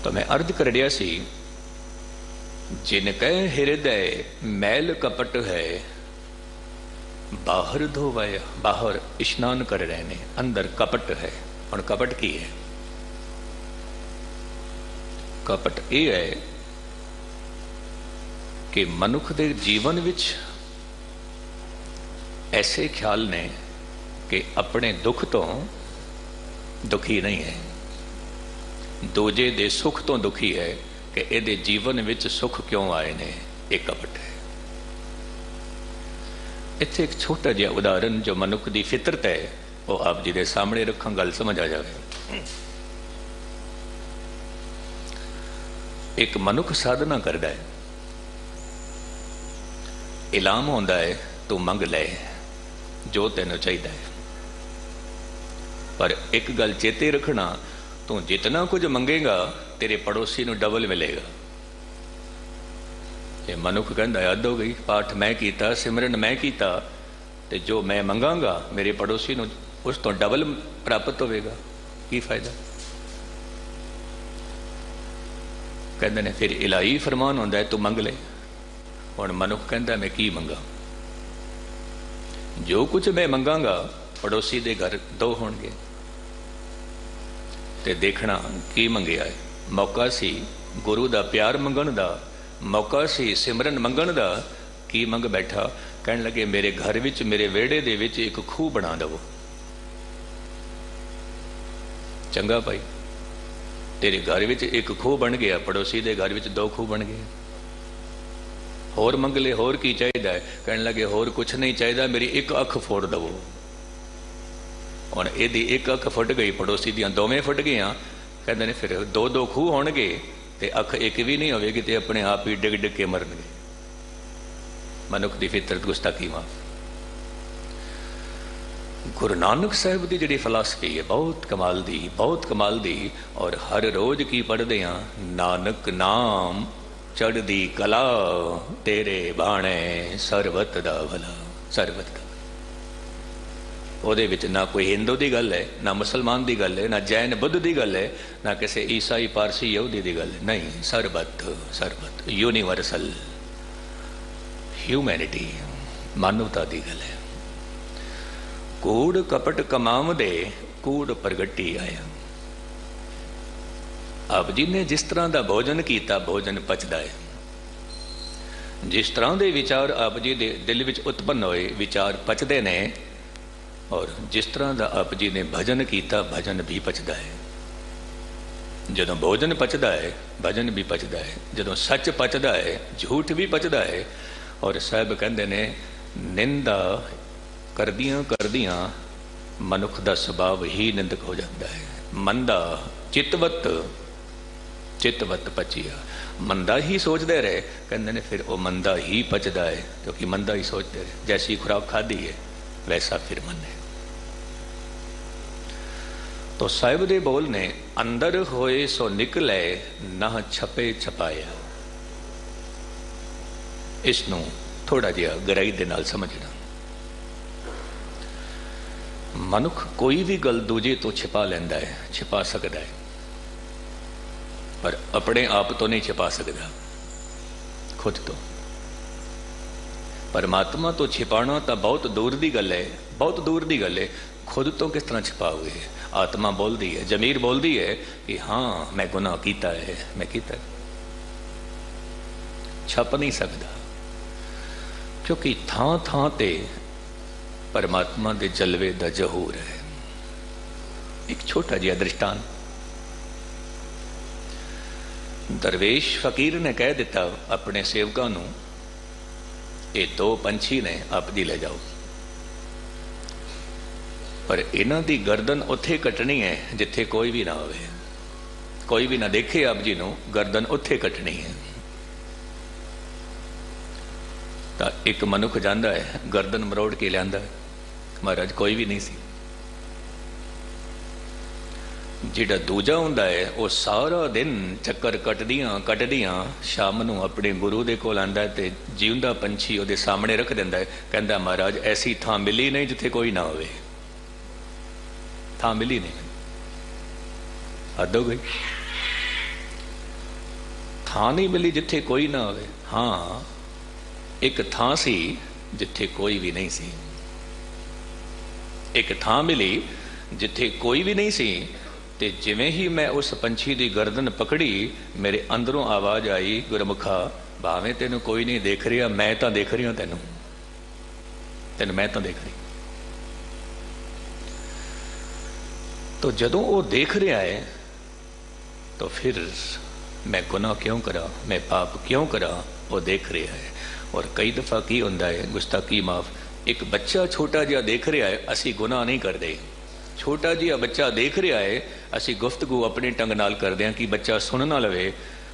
तो मैं अर्ज कर रहा सी, जिन कह हृदय मैल कपट है, बाहर धोवाया। बाहर स्नान कर रहे ने, अंदर कपट है। और कपट की है? कपट यह है कि मनुख के जीवन विच ऐसे ख्याल ने कि अपने दुख तो दुखी नहीं है, दूजे दे सुख तो दुखी है कि इहदे जीवन विच सुख क्यों आए ने। एक कपट है। इत्थे एक छोटा जिहा उदाहरण जो मनुख की फितरत है वो आप जी दे सामने रखा, गल समझ आ जाए। एक मनुख साधना करता है, इलाम होंदा है तू मंग ले जो तेन चाहिए, पर एक गल चेते रखना, तू जितना कुछ मंगेगा तेरे पड़ोसी नूं डबल मिलेगा। ये मनुख कहता है हद हो गई, पाठ मैं कीता, सिमरन मैं कीता, ते जो मैं मंगांगा मेरे पड़ोसी नूं उस तो डबल प्राप्त होवेगा, की फायदा। कहते ने फिर इलाही फरमान होंदा है तू मंग ले। हुण मनुख कहता मैं की मंगा, जो कुछ मैं मंगांगा पड़ोसी दे घर दो होणगे, ते देखना की मंगिया है। मौका सी गुरु दा प्यार मंगण दा, मौका सी सिमरन मंगण दा, की मंग बैठा। कहण लगे मेरे घर विच, मेरे वेड़े दे विच एक खूह बना दवो। चंगा भाई, तेरे घर विच एक खूह बन गया, पड़ोसी दे घर विच दो खूह बन गए। होर मंग ले, होर की चाहिए है। कहण लगे होर कुछ नहीं चाहिए, मेरी एक अख फोड़ दवो। हुण इहदी एक अख फुट गई, पड़ोसी दियां दोवें फुट गई। कहते ने फिर दो दो खूह होणगे ते अख एक भी नहीं होवेगी, ते अपने आप ही डिग डिग के मरनगे। मनुख की फितरत गुस्ताखी माफ। गुरु नानक साहिब की जिहड़ी फिलासफी है बहुत कमाल दी, बहुत कमाल दी। और हर रोज की पढ़ते हैं, नानक नाम चढ़दी कला, तेरे बाणे सरबत दा भला, सरबत दा। ਉਹਦੇ ਵਿੱਚ ना कोई हिंदू की गल है, ना मुसलमान की गल है, ना जैन बुद्ध की गल है, ना किसी ईसाई पारसी यहूदी की गल है। नहीं, सरबत, सरबत, यूनीवर्सल ह्यूमैनिटी, मानवता की गल है। कूड़ कपट कमाव दे, कूड़ प्रगटी आया। आप जी ने जिस तरह का भोजन किया, भोजन पचदा है। जिस तरह के विचार आप जी के दिल में उत्पन्न होए, विचार पचते ने। और जिस तरह का आप जी ने भजन किया, भजन भी पचदा है। जदों भोजन पचदा है, भजन भी पचदा है। जदों सच पचदा है, झूठ भी पचदा है। और साहब कहते ने निंदा करदियां करदियां मनुख का सुभाव ही निंदक हो जाता है। मंदा चितवत, चितवत पचिया, मंदा ही सोचते रहे। कहते ने फिर वो मंदा ही पचदा है, क्योंकि मंदा ही सोचते रहे। जैसी खुराक खाधी है वैसा फिर मन है। तो साहिब दे बोल ने अंदर होए सो निकले, ना छपे छपाया। इसनू थोड़ा जिहा गहराई दे नाल समझना। मनुख कोई भी गल दूजे तो छिपा लैंदा है, छिपा सकता है, पर अपने आप तो नहीं छिपा सकता, खुद तो। परमात्मा तो छिपाना तो बहुत दूर की गल है, बहुत दूर की गल है। खुद तो किस तरह छिपाओगे। आत्मा बोलती है, जमीर बोलती है कि हाँ मैं गुनाह किया है, मैं किया। छप नहीं सकता, क्योंकि थां थां ते परमात्मा के जलवे का जहूर है। एक छोटा जिहा दृष्टांत, दरवेश फकीर ने कह दिता अपने सेवकों नूं, ये दो पंछी ने आप जी ले जाओ, पर इन्हां दी गर्दन उत्थे कटनी है जिथे कोई भी ना होवे, कोई भी ना देखे। आप जी नूं गर्दन उत्थे कटनी है। तो एक मनुख जांदा है, गर्दन मरोड़ के लियांदा है। महाराज कोई भी नहीं सी। जिहड़ा दूजा हुंदा है वो सारा दिन चक्कर कटदियां शाम नूं अपने गुरु दे कोल आंदा है, ते जीवंदा पंछी उहदे सामने रख दिंदा है। कहंदा महाराज ऐसी थां मिली नहीं जिथे कोई ना होवे, थां मिली नहीं। हद हो गई, थां नहीं मिली जिथे कोई ना होवे। हाँ, एक थां सी जिथे कोई भी नहीं सी। एक थां मिली जिथे कोई भी नहीं सी, ते जिवें ही मैं उस पंछी की गर्दन पकड़ी, मेरे अंदरों आवाज आई, गुरमुखा भावें तेनों कोई नहीं देख रहा, मैं तो देख रही हूं, तेनों मैं तो देख रही। तो जदों वो देख रहा है तो फिर मैं गुनाह क्यों करा, मैं पाप क्यों करा, वो देख रहा है। और कई दफ़ा की होंदा है, गुस्ताखी माफ, एक बच्चा छोटा जिहा देख रहा है, असी गुनाह नहीं करते। छोटा जिहा बच्चा देख रहा है, असी गुफ्तगू अपने ढंग नाल करते हैं कि बच्चा सुन ना लवे।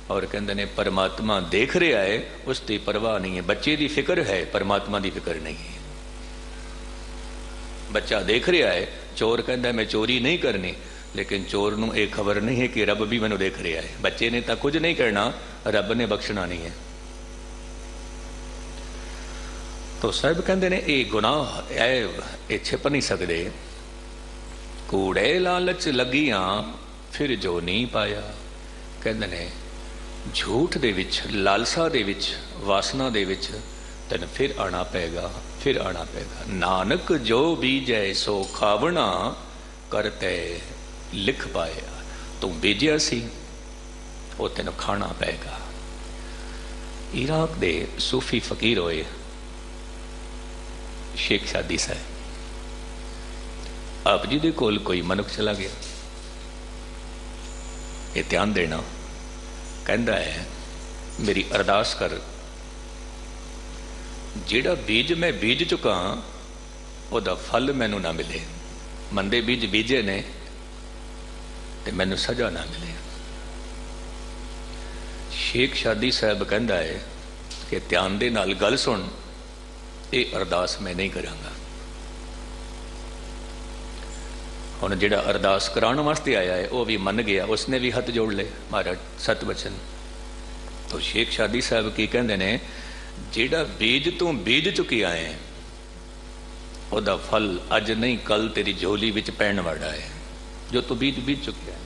और कहते ने परमात्मा देख रहा है, उसकी परवाह नहीं है। बच्चे की फिक्र है, परमात्मा की फिक्र नहीं है। बच्चा देख रहा है, चोर कहता है मैं चोरी नहीं करनी, लेकिन चोर नूं ये खबर नहीं है कि रब भी मैनू देख रहा है। बच्चे ने तो कुछ नहीं करना, रब ने बख्शना नहीं है। तो साहब कहते ने ये गुनाह ये छिप नहीं सकते। कूड़े लालच लगियां फिर जो नहीं पाया। कहते ने झूठ दे विच, लालसा दे विच, वासना दे विच तेन फिर आना पेगा, फिर आना पेगा। नानक जो बीजै सो खावना, करते लिख पाया। तू बीजिया सी, वो तेन खाना पेगा। इराक दे सूफी फकीर होए शेख शादी साहब। आप जी दे कोल कोई मनुख चला गया, ये ध्यान देना। कहता है मेरी अरदास कर, जिहड़ा बीज मैं बीज चुका उहदा फल मैनू ना मिले। मंदे बीज बीजे ने ते मैनू सजा ना मिले। शेख शादी साहब कहता है कि ध्यान दे नाल गल सुन, ये अरदास मैं नहीं करांगा। हुण जिहड़ा अरदास कराने वास्ते आया है वह भी मन गया, उसने भी हथ जोड़ ले महाराज सत वचन। तो शेख शादी साहब की कहते ने, जिहड़ा बीज तू बीज चुकी आए उहदा फल अज नहीं कल तेरी झोली विच पैण वाला है। जो तू बीज बीज चुकिया है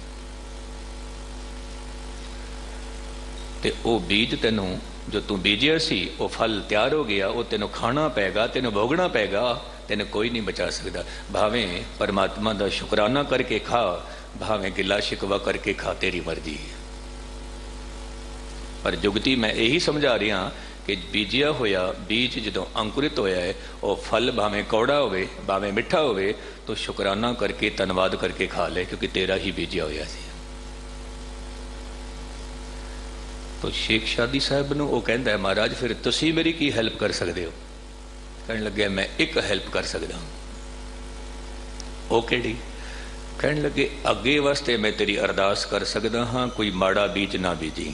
ते ओ बीज तेनू जो तू बीजिया सी वो फल तैयार हो गया, वो तेनों खाना पेगा, तेनों भोगना पेगा, तेन कोई नहीं बचा सकता। भावें परमात्मा का शुकराना करके खा, भावें गिला शिकवा करके खा, तेरी मर्जी। पर जुगती मैं यही समझा रहा कि बीजिया होया बीज जो अंकुरित होया है वो फल भावें कौड़ा होवे भावें मिठा होवे तो शुकराना करके धन्यवाद करके खा ले, क्योंकि तेरा ही बीजिया होया सी। तो शेख शादी साहब नूं वो कहता है, महाराज फिर तुसी मेरी की हैल्प कर सकते हो? कहने लगे मैं एक हैल्प कर सकता। वो किहड़ी? कहने लगे अगे वास्ते मैं तेरी अरदास कर सकता हाँ, कोई माड़ा बीज ना बीजी,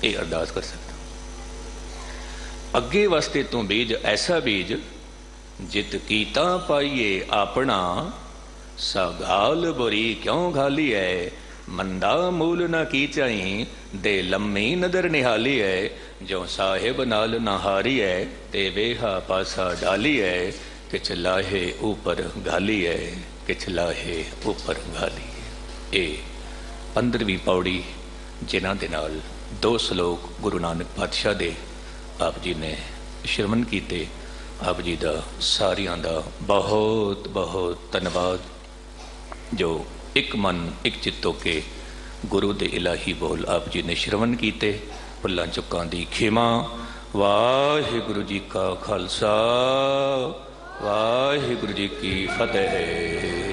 ये अरदास कर सकता। अगे वास्ते तू बीज ऐसा बीज जित कीता पाइए अपना, सगाल बुरी क्यों घाली है, मंदा मूल ना की चाही, दे लम्मी नदर निहाली है, जो साहिब नाल नहारी है, ते वेहा पासा डाली है, किछ लाहे ऊपर घाली है, किछ लाहे ऊपर घाली है। ये 15वीं पौड़ी जिन्हां दे नाल 2 श्लोक गुरु नानक पातशाह दे आप जी ने श्रवण कीते। आप जी का सारियां दा बहुत बहुत धन्यवाद, जो एक मन एक चित्त होके गुरु दे इलाही बोल आप जी ने श्रवण कीते। भुल्लां चुक्कां दी खिमा। वाहिगुरु जी का खालसा, वाहिगुरु जी की फतेह।